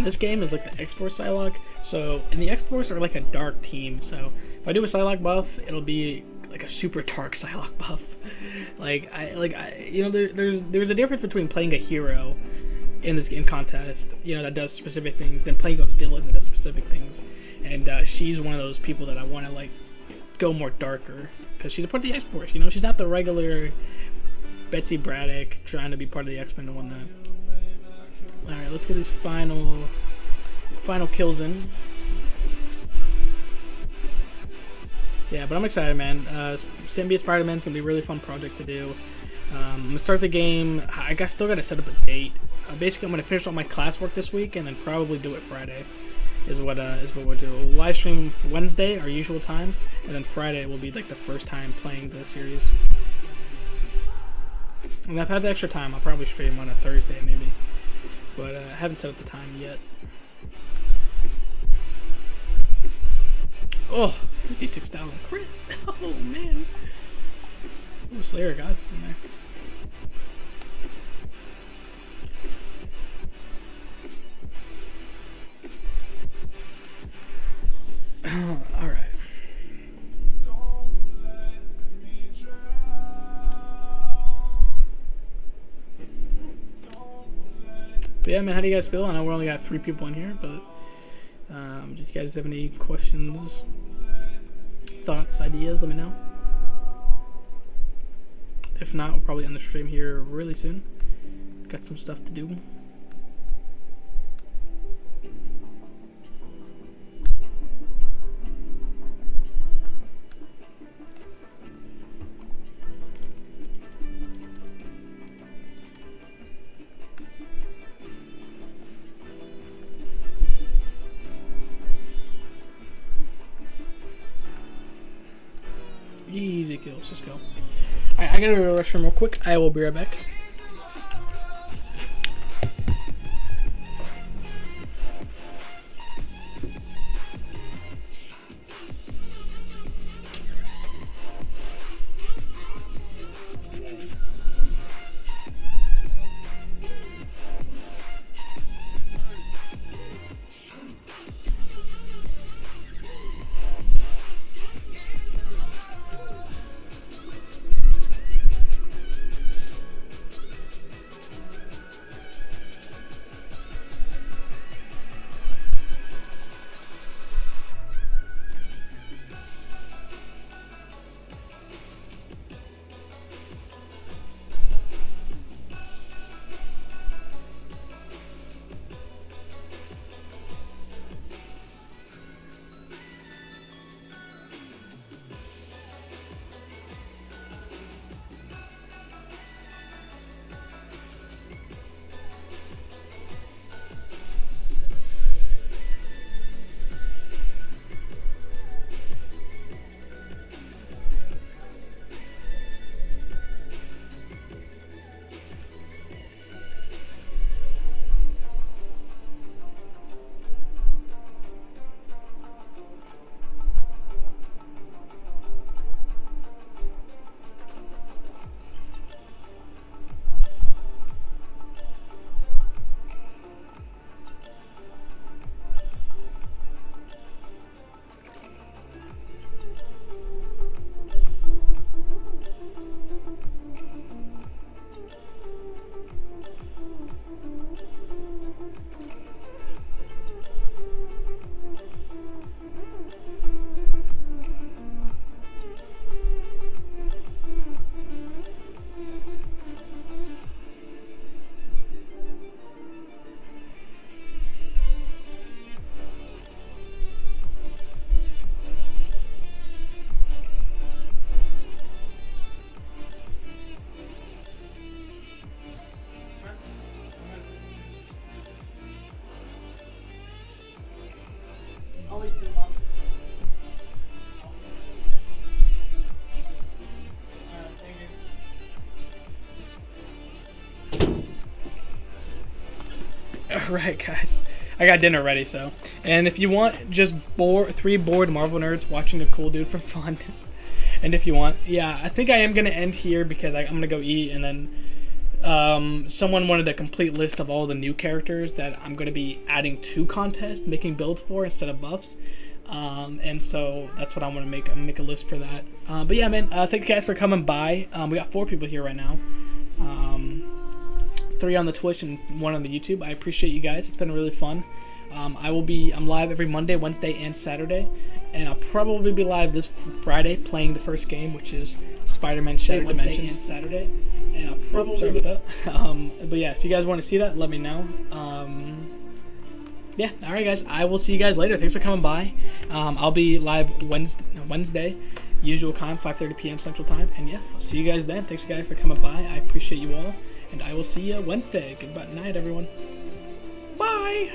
this game is like the X-Force Psylocke. So, and the X-Force are like a dark team. So, if I do a Psylocke buff, it'll be like a super dark Psylocke buff. There's a difference between playing a hero in contest, that does specific things, than playing a villain that does specific things. And she's one of those people that I want to like go more darker because she's a part of the X-Force. She's not the regular Betsy Braddock trying to be part of the X-Men and whatnot. Alright, let's get these final kills in. Yeah, but I'm excited, man. Symbiote Spider-Man's gonna be a really fun project to do. I'm gonna start the game. Still gotta set up a date. Basically, I'm gonna finish all my classwork this week and then probably do it Friday. Is what we'll do. We'll live stream Wednesday, our usual time, and then Friday will be like the first time playing the series. And if I have the extra time, I'll probably stream on a Thursday maybe. But I haven't set up the time yet. Oh, 56,000 crit. Oh, man. Oh, Slayer got this in there. Alright. But yeah, man, how do you guys feel? I know we only got 3 people in here, but do you guys have any questions, thoughts, ideas? Let me know. If not, we'll probably end the stream here really soon. Got some stuff to do. Easy kills. Let's go. Alright, I gotta go to the restroom real quick. I will be right back. Alright, guys. I got dinner ready, so. And if you want, just three bored Marvel nerds watching a cool dude for fun. And if you want, yeah, I think I am going to end here because I'm going to go eat. And then someone wanted a complete list of all the new characters that I'm going to be adding to contest, making builds for instead of buffs. And so that's what I'm going to make. I'm going to make a list for that. But yeah, man, thank you guys for coming by. We got 4 people here right now. 3 on the Twitch and 1 on the YouTube. I appreciate you guys. It's been really fun. I'm live every Monday, Wednesday, and Saturday, and I'll probably be live this Friday playing the first game, which is Spider-Man Shattered Dimensions. And Saturday, and I'll probably sorry about that. But yeah, if you guys want to see that, let me know. Yeah, all right, guys. I will see you guys later. Thanks for coming by. I'll be live Wednesday, usual time, 5:30 p.m. Central Time, and yeah, I'll see you guys then. Thanks, guys, for coming by. I appreciate you all. And I will see you Wednesday. Good night, everyone. Bye.